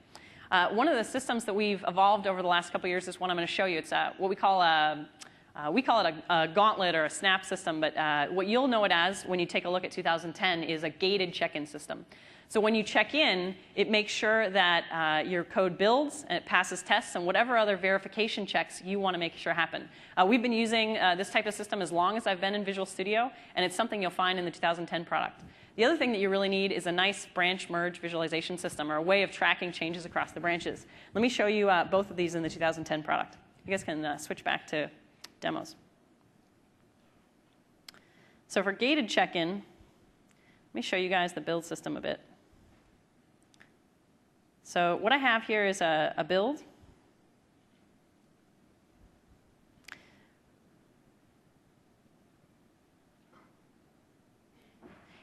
One of the systems that we've evolved over the last couple of years is one I'm going to show you. It's what we call it a gauntlet or a snap system, but what you'll know it as when you take a look at 2010 is a gated check-in system. So when you check in, it makes sure that your code builds and it passes tests and whatever other verification checks you want to make sure happen. We've been using this type of system as long as I've been in Visual Studio, and it's something you'll find in the 2010 product. The other thing that you really need is a nice branch merge visualization system, or a way of tracking changes across the branches. Let me show you both of these in the 2010 product. You guys can switch back to demos. So for gated check-in, let me show you guys the build system a bit. So what I have here is a build.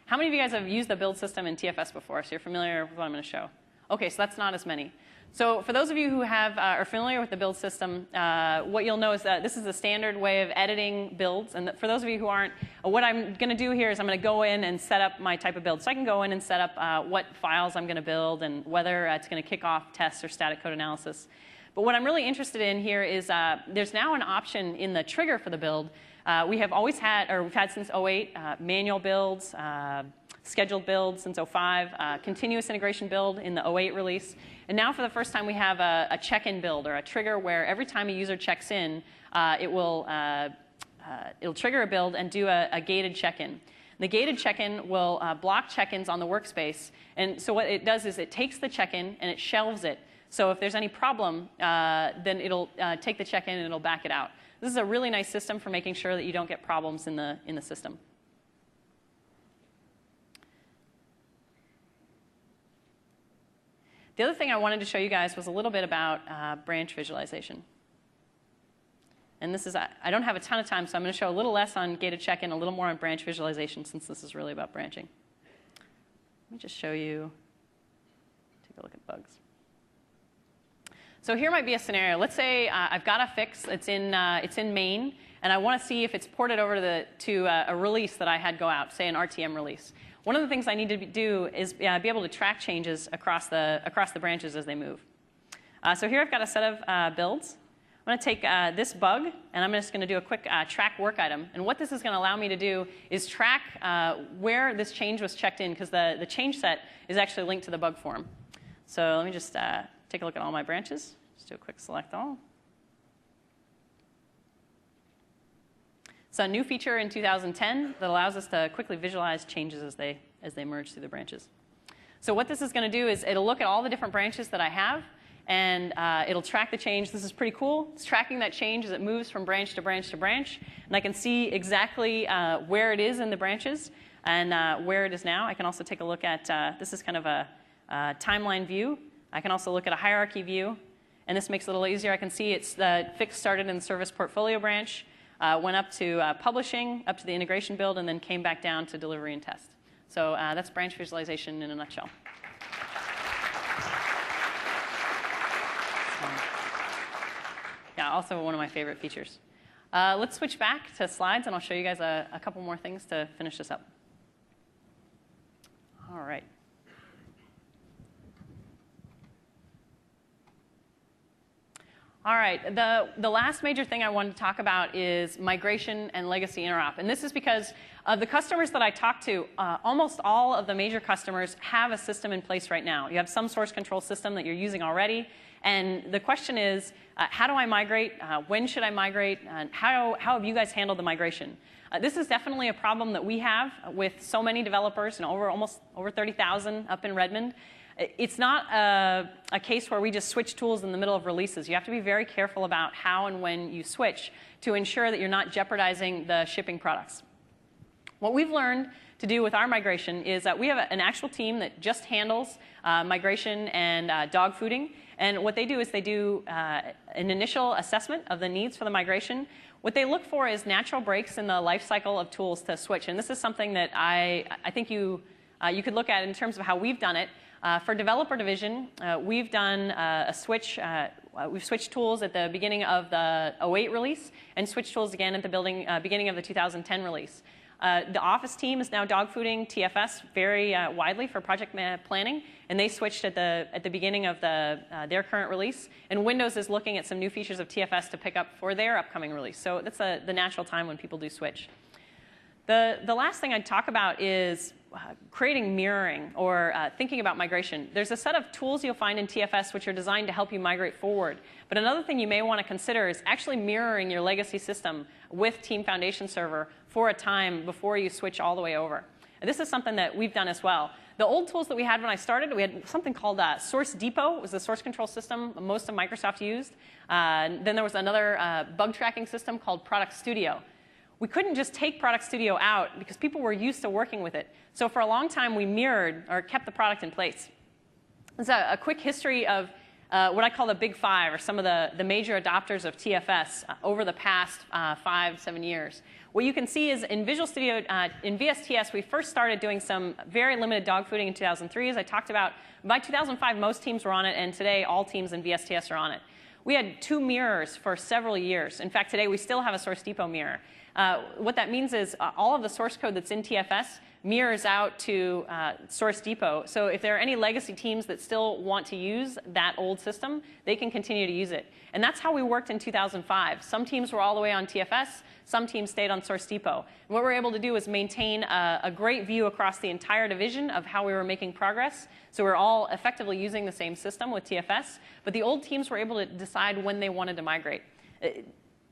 How many of you guys have used the build system in TFS before? So you're familiar with what I'm going to show. OK, so that's not as many. So for those of you who are familiar with the build system, what you'll know is that this is the standard way of editing builds. And for those of you who aren't, what I'm going to do here is I'm going to go in and set up my type of build. So I can go in and set up what files I'm going to build and whether it's going to kick off tests or static code analysis. But what I'm really interested in here is there's now an option in the trigger for the build. We have always had, or we've had since 08, manual builds, scheduled builds since 05, continuous integration build in the 08 release. And now for the first time, we have a check-in build, or a trigger where every time a user checks in, it'll trigger a build and do a gated check-in. The gated check-in will block check-ins on the workspace. And so what it does is it takes the check-in and it shelves it. So if there's any problem, then it'll take the check-in and it'll back it out. This is a really nice system for making sure that you don't get problems in the system. The other thing I wanted to show you guys was a little bit about branch visualization. And this is, I don't have a ton of time, so I'm going to show a little less on gated check-in, a little more on branch visualization, since this is really about branching. Let me just show you, take a look at bugs. So here might be a scenario. Let's say I've got a fix, it's in main, and I want to see if it's ported over to a release that I had go out, say an RTM release. One of the things I need to do is be able to track changes across the branches as they move. So here I've got a set of builds. I'm going to take this bug, and I'm just going to do a quick track work item. And what this is going to allow me to do is track where this change was checked in, because the change set is actually linked to the bug form. So let me just take a look at all my branches. Just do a quick select all. It's a new feature in 2010 that allows us to quickly visualize changes as they merge through the branches. So what this is going to do is it'll look at all the different branches that I have, and it'll track the change. This is pretty cool. It's tracking that change as it moves from branch to branch to branch. And I can see exactly where it is in the branches and where it is now. I can also take a look at, this is kind of a timeline view. I can also look at a hierarchy view. And this makes it a little easier. I can see it's the fix started in the service portfolio branch, went up to publishing, up to the integration build, and then came back down to delivery and test. So that's branch visualization in a nutshell. Yeah, also one of my favorite features. Let's switch back to slides, and I'll show you guys a couple more things to finish this up. All right. All right, the last major thing I wanted to talk about is migration and legacy interop. And this is because of the customers that I talk to, almost all of the major customers have a system in place right now. You have some source control system that you're using already. And the question is, how do I migrate? When should I migrate? And how have you guys handled the migration? This is definitely a problem that we have with so many developers, and almost over 30,000 up in Redmond. It's not a case where we just switch tools in the middle of releases. You have to be very careful about how and when you switch to ensure that you're not jeopardizing the shipping products. What we've learned to do with our migration is that we have an actual team that just handles migration and dog fooding. And what they do is they do an initial assessment of the needs for the migration. What they look for is natural breaks in the life cycle of tools to switch. And this is something that I think you could look at in terms of how we've done it. For developer division, we've done a switch. We've switched tools at the beginning of the 08 release and switched tools again at the beginning of the 2010 release. The Office team is now dog fooding TFS very widely for project planning, and they switched at the beginning of their current release. And Windows is looking at some new features of TFS to pick up for their upcoming release. So that's the natural time when people do switch. The last thing I'd talk about is creating mirroring or thinking about migration. There's a set of tools you'll find in TFS which are designed to help you migrate forward. But another thing you may want to consider is actually mirroring your legacy system with Team Foundation Server for a time before you switch all the way over. And this is something that we've done as well. The old tools that we had when I started, we had something called Source Depot. It was the source control system most of Microsoft used. Then there was another bug tracking system called Product Studio. We couldn't just take Product Studio out because people were used to working with it. So for a long time, we mirrored or kept the product in place. This is a quick history of what I call the Big Five, or some of the major adopters of TFS over the past 5-7 years. What you can see is in Visual Studio, in VSTS, we first started doing some very limited dog fooding in 2003, as I talked about. By 2005, most teams were on it, and today all teams in VSTS are on it. We had 2 mirrors for several years. In fact, today we still have a Source Depot mirror. What that means is all of the source code that's in TFS mirrors out to Source Depot. So if there are any legacy teams that still want to use that old system, they can continue to use it. And that's how we worked in 2005. Some teams were all the way on TFS. Some teams stayed on Source Depot. And what we were able to do was maintain a great view across the entire division of how we were making progress. So we're all effectively using the same system with TFS. But the old teams were able to decide when they wanted to migrate.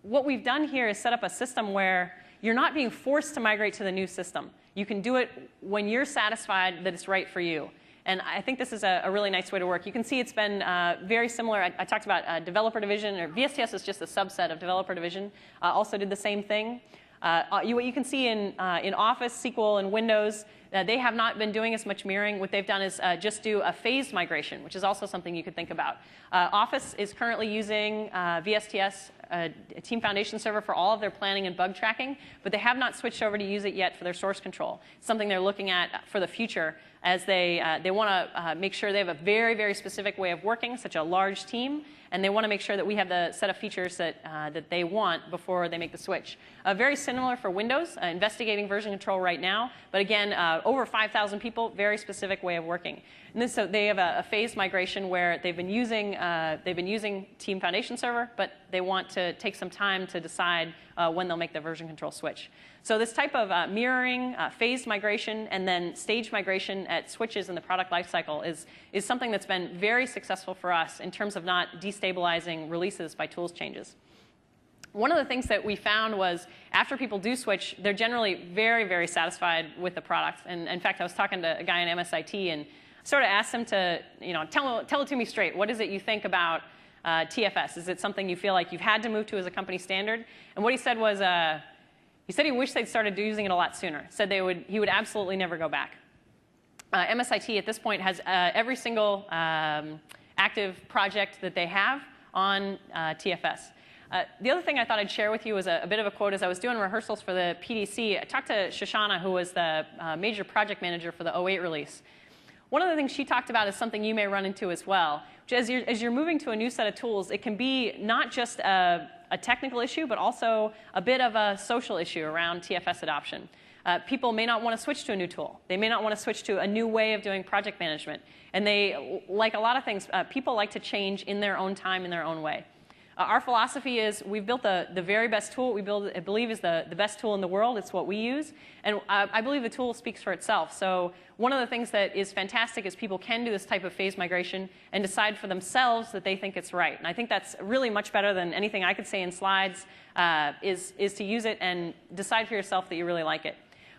What we've done here is set up a system where you're not being forced to migrate to the new system. You can do it when you're satisfied that it's right for you. And I think this is a really nice way to work. You can see it's been very similar. I talked about developer division, or VSTS is just a subset of developer division. Also did the same thing. What you can see in Office, SQL, and Windows, they have not been doing as much mirroring. What they've done is just do a phased migration, which is also something you could think about. Office is currently using VSTS, Team Foundation Server, for all of their planning and bug tracking, but they have not switched over to use it yet for their source control. It's something they're looking at for the future, as they want to make sure they have a very, very specific way of working, such a large team, and they want to make sure that we have the set of features that they want before they make the switch. Very similar for Windows, investigating version control right now, but again, over 5,000 people, very specific way of working. And so they have a phased migration where they've been using Team Foundation Server, but they want to take some time to decide when they'll make the version control switch. So this type of mirroring, phased migration, and then stage migration at switches in the product lifecycle is something that's been very successful for us in terms of not destabilizing releases by tools changes. One of the things that we found was after people do switch, they're generally very, very satisfied with the product. And in fact, I was talking to a guy in MSIT and sort of asked him to, tell it to me straight. What is it you think about TFS? Is it something you feel like you've had to move to as a company standard? And what he said was, he said he wished they'd started using it a lot sooner. Said he would absolutely never go back. MSIT at this point has every single active project that they have on TFS. The other thing I thought I'd share with you was a bit of a quote. As I was doing rehearsals for the PDC, I talked to Shoshana, who was the major project manager for the 08 release. One of the things she talked about is something you may run into as well, which as you're moving to a new set of tools, it can be not just a technical issue, but also a bit of a social issue around TFS adoption. People may not want to switch to a new tool. They may not want to switch to a new way of doing project management. And they, like a lot of things, people like to change in their own time, in their own way. Our philosophy is we've built the very best tool. We believe is the best tool in the world. It's what we use. And I believe the tool speaks for itself. So one of the things that is fantastic is people can do this type of phase migration and decide for themselves that they think it's right. And I think that's really much better than anything I could say in slides, is to use it and decide for yourself that you really like it.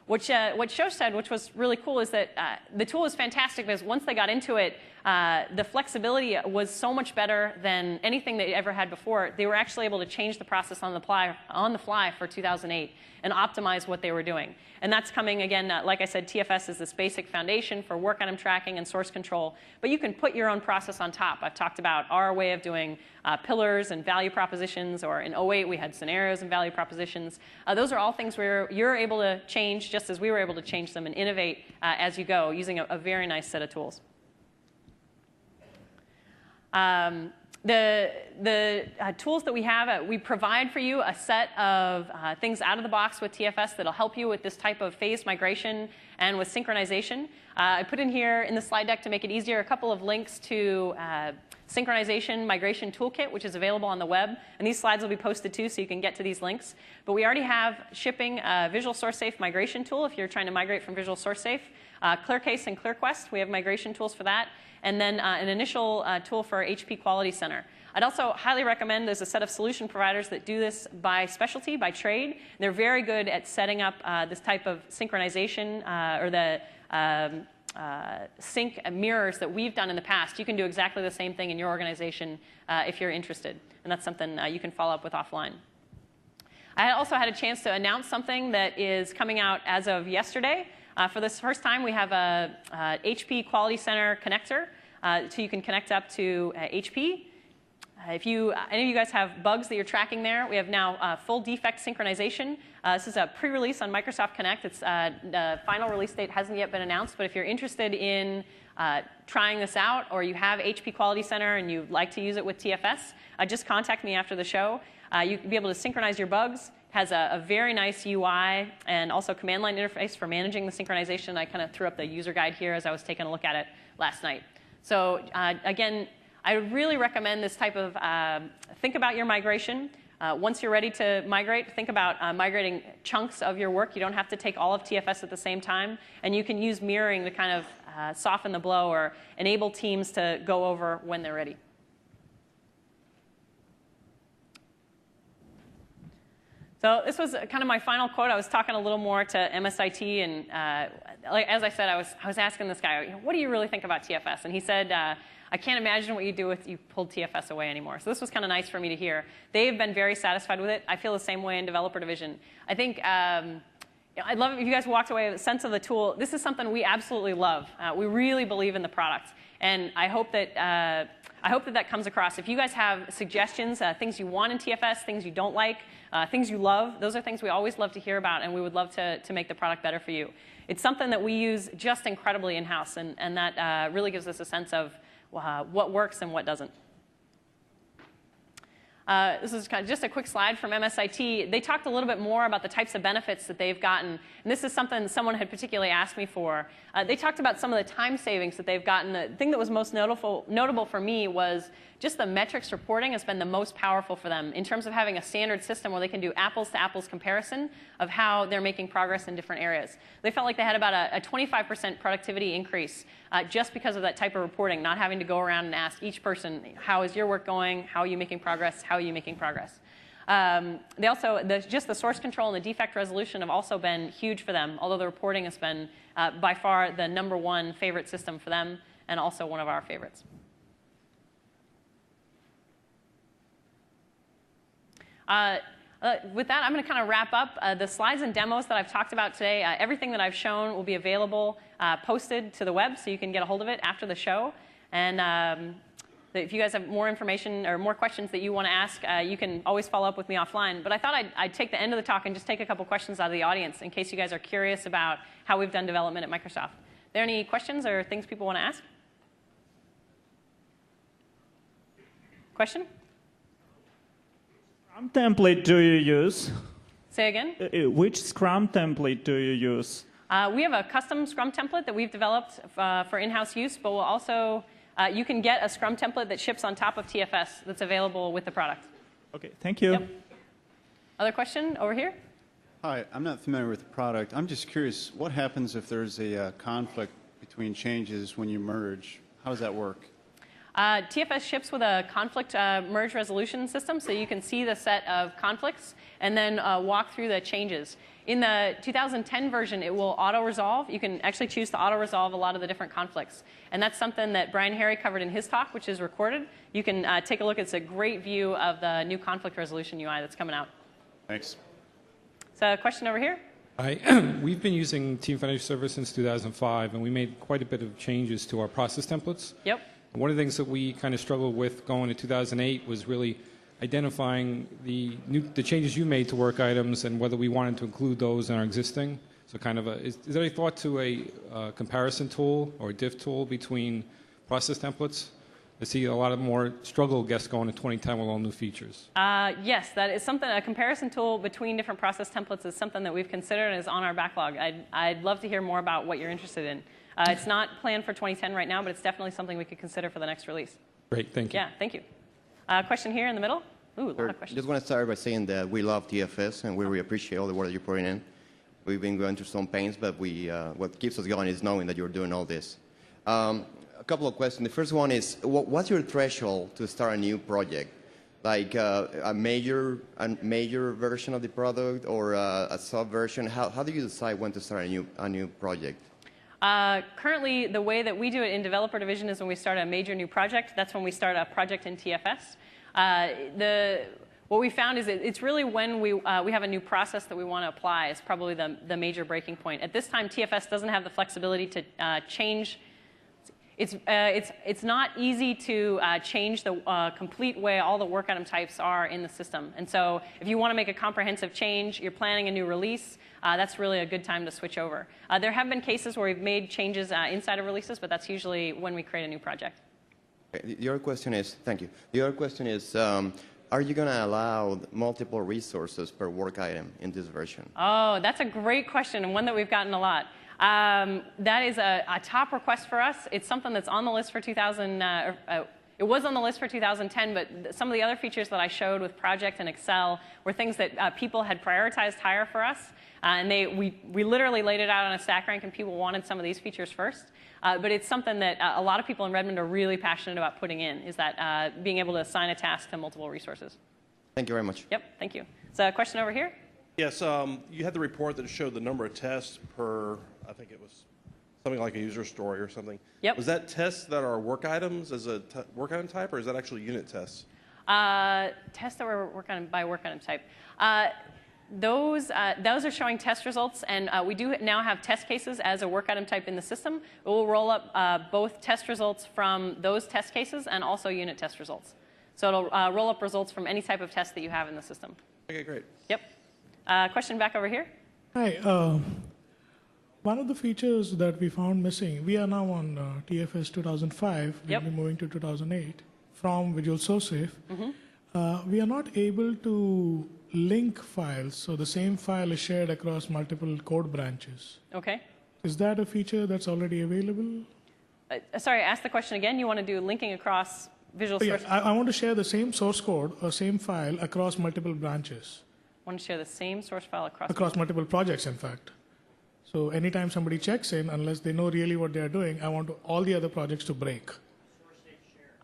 What Shosh said, which was really cool, is that the tool is fantastic because once they got into it, the flexibility was so much better than anything they ever had before. They were actually able to change the process on the fly for 2008 and optimize what they were doing. And that's coming, again, like I said, TFS is this basic foundation for work item tracking and source control. But you can put your own process on top. I've talked about our way of doing pillars and value propositions, or in 08 we had scenarios and value propositions. Those are all things where you're able to change just as we were able to change them and innovate as you go using a very nice set of tools. The tools that we have, we provide for you a set of things out of the box with TFS that'll help you with this type of phase migration and with synchronization. I put in here in the slide deck to make it easier a couple of links to synchronization migration toolkit, which is available on the web. And these slides will be posted too, so you can get to these links. But we already have shipping Visual SourceSafe migration tool if you're trying to migrate from Visual SourceSafe. ClearCase and ClearQuest, we have migration tools for that. And then an initial tool for HP Quality Center. I'd also highly recommend there's a set of solution providers that do this by specialty, by trade. They're very good at setting up this type of synchronization or the sync mirrors that we've done in the past. You can do exactly the same thing in your organization if you're interested. And that's something you can follow up with offline. I also had a chance to announce something that is coming out as of yesterday. For this first time, we have a HP Quality Center connector, so you can connect up to HP. If any of you guys have bugs that you're tracking there, we have now full defect synchronization. This is a pre-release on Microsoft Connect. The final release date hasn't yet been announced, but if you're interested in trying this out, or you have HP Quality Center and you'd like to use it with TFS, just contact me after the show. You'll be able to synchronize your bugs. Has a very nice UI and also command line interface for managing the synchronization. I kind of threw up the user guide here as I was taking a look at it last night. So again, I really recommend this type of, think about your migration. Once you're ready to migrate, think about migrating chunks of your work. You don't have to take all of TFS at the same time. And you can use mirroring to kind of soften the blow or enable teams to go over when they're ready. So this was kind of my final quote. I was talking a little more to MSIT, and as I said, I was asking this guy, what do you really think about TFS? And he said, I can't imagine what you do if you pulled TFS away anymore. So this was kind of nice for me to hear. They've been very satisfied with it. I feel the same way in developer division. I think I'd love it if you guys walked away with a sense of the tool. This is something we absolutely love. We really believe in the product, and I hope that that comes across. If you guys have suggestions, things you want in TFS, things you don't like, things you love, those are things we always love to hear about, and we would love to make the product better for you. It's something that we use just incredibly in-house, and that really gives us a sense of what works and what doesn't. This is kind of just a quick slide from MSIT. They talked a little bit more about the types of benefits that they've gotten. And this is something someone had particularly asked me for. They talked about some of the time savings that they've gotten. The thing that was most notable for me was just the metrics reporting has been the most powerful for them in terms of having a standard system where they can do apples-to-apples comparison of how they're making progress in different areas. They felt like they had about a 25% productivity increase just because of that type of reporting, not having to go around and ask each person, how is your work going? How are you making progress? How are you making progress? They also, just the source control and the defect resolution have also been huge for them, although the reporting has been by far the #1 favorite system for them and also one of our favorites. With that, I'm going to kind of wrap up. The slides and demos that I've talked about today, everything that I've shown will be available, posted to the web, so you can get a hold of it after the show. And if you guys have more information or more questions that you want to ask, you can always follow up with me offline. But I thought I'd take the end of the talk and just take a couple questions out of the audience in case you guys are curious about how we've done development at Microsoft. Are there any questions or things people want to ask? Question? Scrum template do you use? Say again? Which Scrum template do you use? We have a custom Scrum template that we've developed for in-house use, but we'll also, you can get a Scrum template that ships on top of TFS that's available with the product. Okay, thank you. Yep. Other question over here? Hi, I'm not familiar with the product. I'm just curious, what happens if there's a conflict between changes when you merge? How does that work? TFS ships with a conflict merge resolution system, so you can see the set of conflicts and then walk through the changes. In the 2010 version, it will auto-resolve. You can actually choose to auto-resolve a lot of the different conflicts. And that's something that Brian Harry covered in his talk, which is recorded. You can take a look. It's a great view of the new conflict resolution UI that's coming out. Thanks. So a question over here? Hi. We've been using Team Financial Service since 2005, and we made quite a bit of changes to our process templates. Yep. One of the things that we kind of struggled with going to 2008 was really identifying the changes you made to work items and whether we wanted to include those in our existing. So kind of is there any thought to a comparison tool or a diff tool between process templates? I see a lot of more struggle guests going to 2010 with all new features. Yes, that is something, a comparison tool between different process templates is something that we've considered and is on our backlog. I'd love to hear more about what you're interested in. It's not planned for 2010 right now, but it's definitely something we could consider for the next release. Great, thank you. Yeah, thank you. Question here in the middle? Ooh, a lot of questions. Just want to start by saying that we love TFS and we really appreciate all the work that you're putting in. We've been going through some pains, but what keeps us going is knowing that you're doing all this. A couple of questions. The first one is, what's your threshold to start a new project? Like a major version of the product or a sub version? How do you decide when to start a new project? Currently, the way that we do it in developer division is when we start a major new project. That's when we start a project in TFS. What we found is it's really when we have a new process that we want to apply is probably the major breaking point. At this time, TFS doesn't have the flexibility to change. It's not easy to change the complete way all the work item types are in the system. And so if you want to make a comprehensive change, you're planning a new release, that's really a good time to switch over. There have been cases where we've made changes inside of releases, but that's usually when we create a new project. The other question is, thank you. The other question is, are you going to allow multiple resources per work item in this version? Oh, that's a great question and one that we've gotten a lot. That is a top request for us. It's something that's on the list for 2000. It was on the list for 2010, but some of the other features that I showed with Project and Excel were things that people had prioritized higher for us. And we literally laid it out on a stack rank, and people wanted some of these features first. But it's something that a lot of people in Redmond are really passionate about putting in, is that being able to assign a task to multiple resources. Thank you very much. Yep, thank you. So a question over here? Yes, you had the report that showed the number of tests per, I think it was something like a user story or something. Yep. Was that tests that are work items as a work item type, or is that actually unit tests? Tests that were work item by work item type. Those are showing test results, and we do now have test cases as a work item type in the system. It will roll up both test results from those test cases and also unit test results. So it'll roll up results from any type of test that you have in the system. Okay, great. Yep. Question back over here? Hi. One of the features that we found missing, we are now on TFS 2005, we'll be moving to 2008, from Visual SourceSafe. We are not able to link files, so the same file is shared across multiple code branches. Okay. Is that a feature that's already available? Sorry, ask the question again. You want to do linking across Visual Source? Yeah, I want to share the same source code or same file across multiple branches. Want to share the same source file Across multiple projects, in fact. So anytime somebody checks in, unless they know really what they're doing, I want all the other projects to break.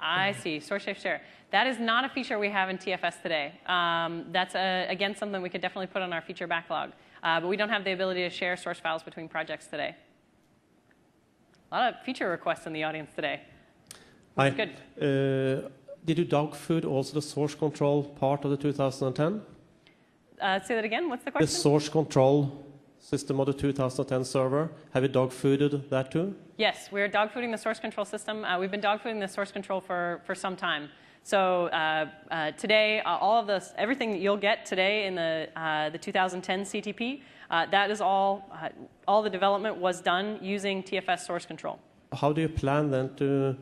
I see. SourceSafe Share. That is not a feature we have in TFS today. That's, again, something we could definitely put on our feature backlog. But we don't have the ability to share source files between projects today. A lot of feature requests in the audience today. Hi. Good. Did you dog food also the source control part of the 2010? Say that again. What's the question? The source control system of the 2010 server, have you dog fooded that too? Yes, we're dog fooding the source control system. We've been dog fooding the source control for some time. So today, everything that you'll get today in the 2010 CTP, that is all the development was done using TFS source control. How do you plan then to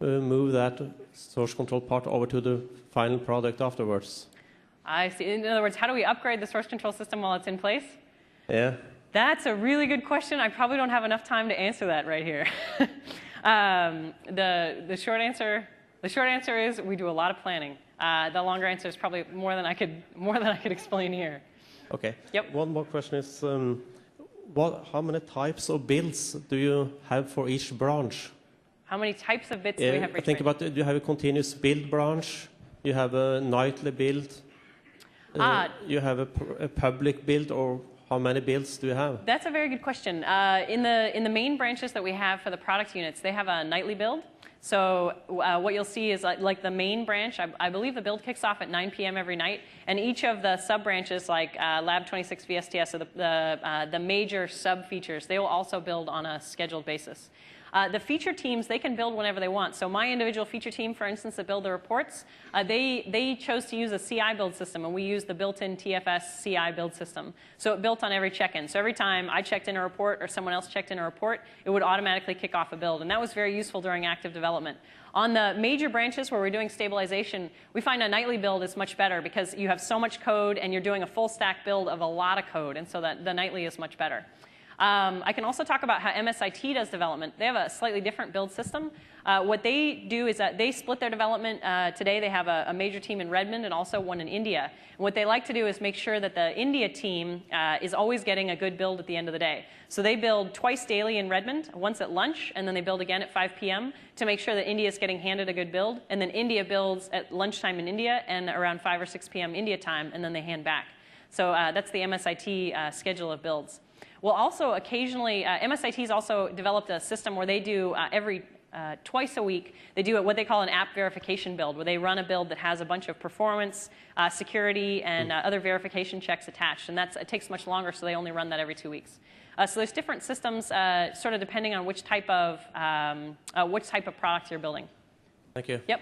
move that source control part over to the final product afterwards? I see. In other words, how do we upgrade the source control system while it's in place? Yeah. That's a really good question. I probably don't have enough time to answer that right here. The short answer is we do a lot of planning. The longer answer is probably more than I could explain here. Okay. Yep. One more question is, how many types of builds do you have for each branch? How many types of bits do we have for each think branch? about it. You have a continuous build branch. You have a nightly build. You have a public build, or how many builds do you have? That's a very good question. In the main branches that we have for the product units, they have a nightly build. So what you'll see is like the main branch, I believe the build kicks off at 9 p.m. every night, and each of the sub-branches like Lab 26 VSTS, so the major sub-features, they will also build on a scheduled basis. The feature teams, they can build whenever they want. So my individual feature team, for instance, that build the reports, they chose to use a CI build system, and we use the built-in TFS CI build system. So it built on every check-in. So every time I checked in a report or someone else checked in a report, it would automatically kick off a build. And that was very useful during active development. On the major branches where we're doing stabilization, we find a nightly build is much better because you have so much code and you're doing a full stack build of a lot of code. And so that the nightly is much better. I can also talk about how MSIT does development. They have a slightly different build system. What they do is that they split their development. Today they have a major team in Redmond and also one in India. And what they like to do is make sure that the India team is always getting a good build at the end of the day. So they build twice daily in Redmond, once at lunch, and then they build again at 5 p.m. to make sure that India is getting handed a good build. And then India builds at lunchtime in India and around 5 or 6 p.m. India time, and then they hand back. So that's the MSIT schedule of builds. We'll also occasionally, MSIT's also developed a system where they do twice a week, they do what they call an app verification build, where they run a build that has a bunch of performance, security, and other verification checks attached. And it takes much longer, so they only run that every 2 weeks. So there's different systems, sort of depending on which type of product you're building. Thank you. Yep.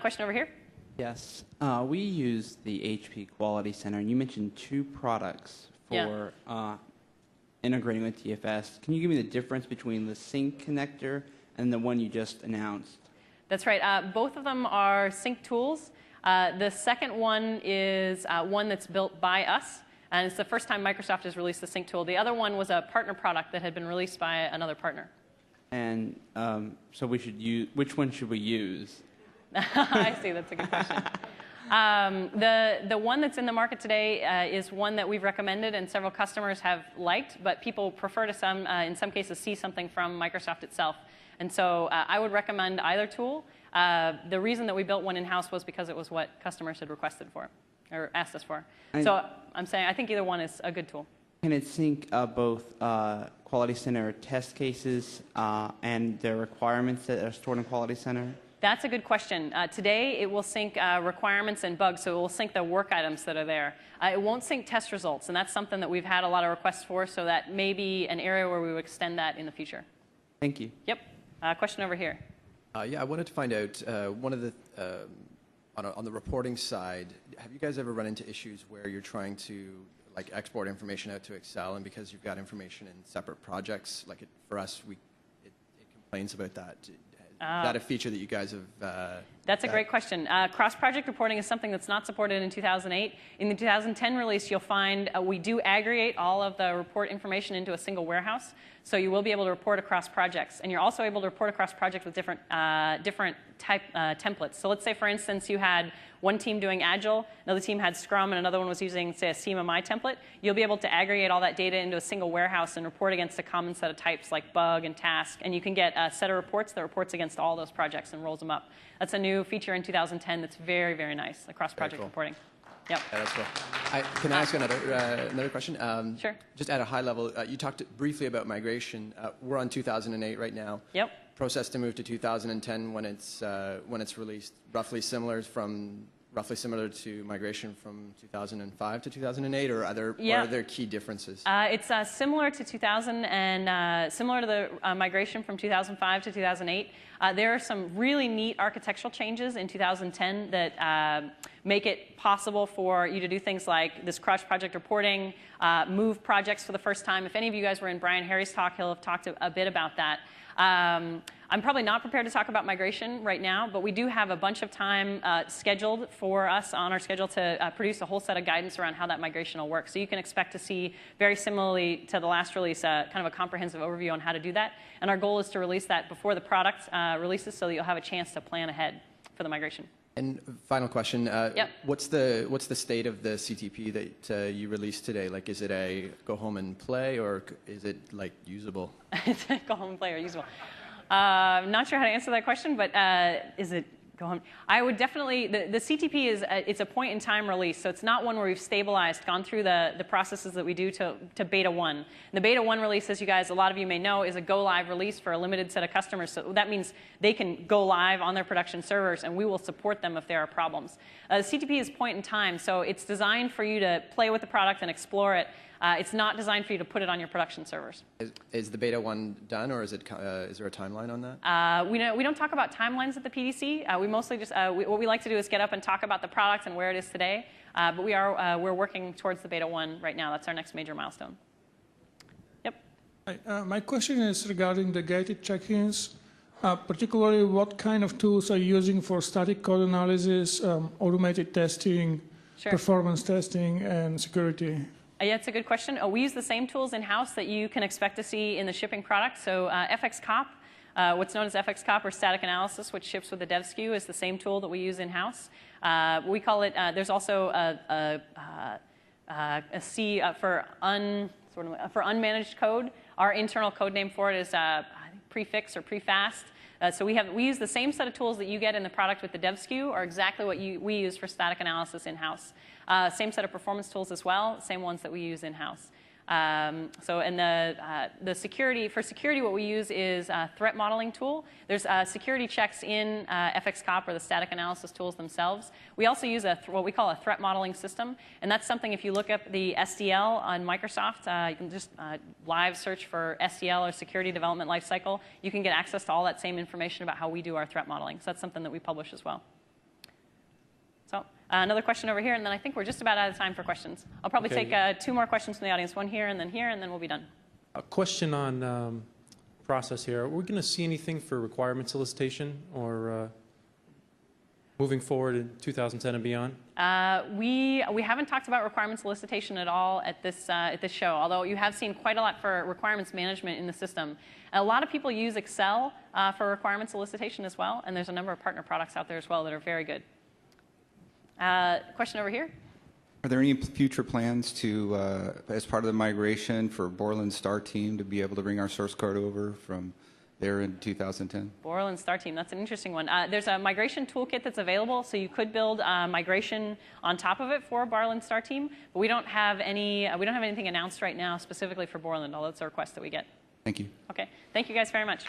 Question over here? Yes. We use the HP Quality Center, and you mentioned 2 products for integrating with TFS. Can you give me the difference between the sync connector and the one you just announced? That's right. Both of them are sync tools. The second one is one that's built by us, and it's the first time Microsoft has released the sync tool. The other one was a partner product that had been released by another partner. And so we should use, which one should we use? I see. That's a good question. The one that's in the market today is one that we've recommended and several customers have liked, but people prefer to in some cases, see something from Microsoft itself. And so I would recommend either tool. The reason that we built one in-house was because it was what customers had requested for, or asked us for. So I'm saying I think either one is a good tool. Can it sync both Quality Center test cases and the requirements that are stored in Quality Center? That's a good question. Today, it will sync requirements and bugs, so it will sync the work items that are there. It won't sync test results, and that's something that we've had a lot of requests for, so that may be an area where we would extend that in the future. Thank you. Yep. Question over here. Yeah, I wanted to find out, one of the, on the reporting side, have you guys ever run into issues where you're trying to like export information out to Excel, and because you've got information in separate projects, like for us, it complains about that. Is that a feature that you guys have? That's a great question. Cross-project reporting is something that's not supported in 2008. In the 2010 release, you'll find we do aggregate all of the report information into a single warehouse. So you will be able to report across projects. And you're also able to report across projects with different type templates. So let's say, for instance, you had one team doing Agile, another team had Scrum, and another one was using, say, a CMMI template. You'll be able to aggregate all that data into a single warehouse and report against a common set of types like bug and task. And you can get a set of reports that reports against all those projects and rolls them up. That's a new feature in 2010 that's very, very nice, the cross-project reporting. Yep. Yeah, that's cool. Can I ask another question? Sure. Just at a high level, you talked briefly about migration. We're on 2008 right now. Yep. Process to move to 2010 when it's released, roughly similar to migration from 2005 to 2008, or are there key differences? It's similar to 2000 and similar to the migration from 2005 to 2008. There are some really neat architectural changes in 2010 that make it possible for you to do things like this cross-project reporting, move projects for the first time. If any of you guys were in Brian Harry's talk, he'll have talked a bit about that. I'm probably not prepared to talk about migration right now, but we do have a bunch of time scheduled for us on our schedule to produce a whole set of guidance around how that migration will work. So you can expect to see, very similarly to the last release, kind of a comprehensive overview on how to do that. And our goal is to release that before the product releases so that you'll have a chance to plan ahead for the migration. And final question. Yep. What's the state of the CTP that you released today? Like, is it a go home and play, or is it like usable? Go home and play or usable. Not sure how to answer that question, but is it go home? I would definitely, the CTP is, it's a point in time release, so it's not one where we've stabilized, gone through the processes that we do to beta 1. The beta 1 release, as you guys, a lot of you may know, is a go live release for a limited set of customers, so that means they can go live on their production servers and we will support them if there are problems. CTP is point in time, so it's designed for you to play with the product and explore it. It's not designed for you to put it on your production servers. Is the beta 1 done, or is there a timeline on that? We don't talk about timelines at the PDC. We mostly just, what we like to do is get up and talk about the product and where it is today. But we're working towards the beta 1 right now. That's our next major milestone. Yep. Hi, my question is regarding the gated check-ins. Particularly, what kind of tools are you using for static code analysis, automated testing, performance testing, and security? Yeah, it's a good question. We use the same tools in-house that you can expect to see in the shipping product. So FXCOP, what's known as FXCOP or static analysis, which ships with the dev SKU, is the same tool that we use in-house. We call it, there's also a C for unmanaged code. Our internal code name for it is I think prefix or prefast. So we use the same set of tools that you get in the product with the dev SKU are exactly what we use for static analysis in-house. Same set of performance tools as well, same ones that we use in-house. So and the security, for security what we use is a threat modeling tool. There's security checks in FXCOP or the static analysis tools themselves. We also use what we call a threat modeling system, and that's something if you look up the SDL on Microsoft, you can just live search for SDL or security development lifecycle. You can get access to all that same information about how we do our threat modeling. So that's something that we publish as well. So another question over here, and then I think we're just about out of time for questions. I'll probably take 2 more questions from the audience, one here, and then we'll be done. A question on process here. Are we going to see anything for requirement solicitation or moving forward in 2010 and beyond? We haven't talked about requirement solicitation at all at this show, although you have seen quite a lot for requirements management in the system. A lot of people use Excel for requirement solicitation as well, and there's a number of partner products out there as well that are very good. Question over here. Are there any future plans to, as part of the migration, for Borland Star Team to be able to bring our source code over from there in 2010? Borland Star Team, that's an interesting one. There's a migration toolkit that's available, so you could build migration on top of it for Borland Star Team. But we don't have anything announced right now specifically for Borland, although it's a request that we get. Thank you. Okay, thank you guys very much.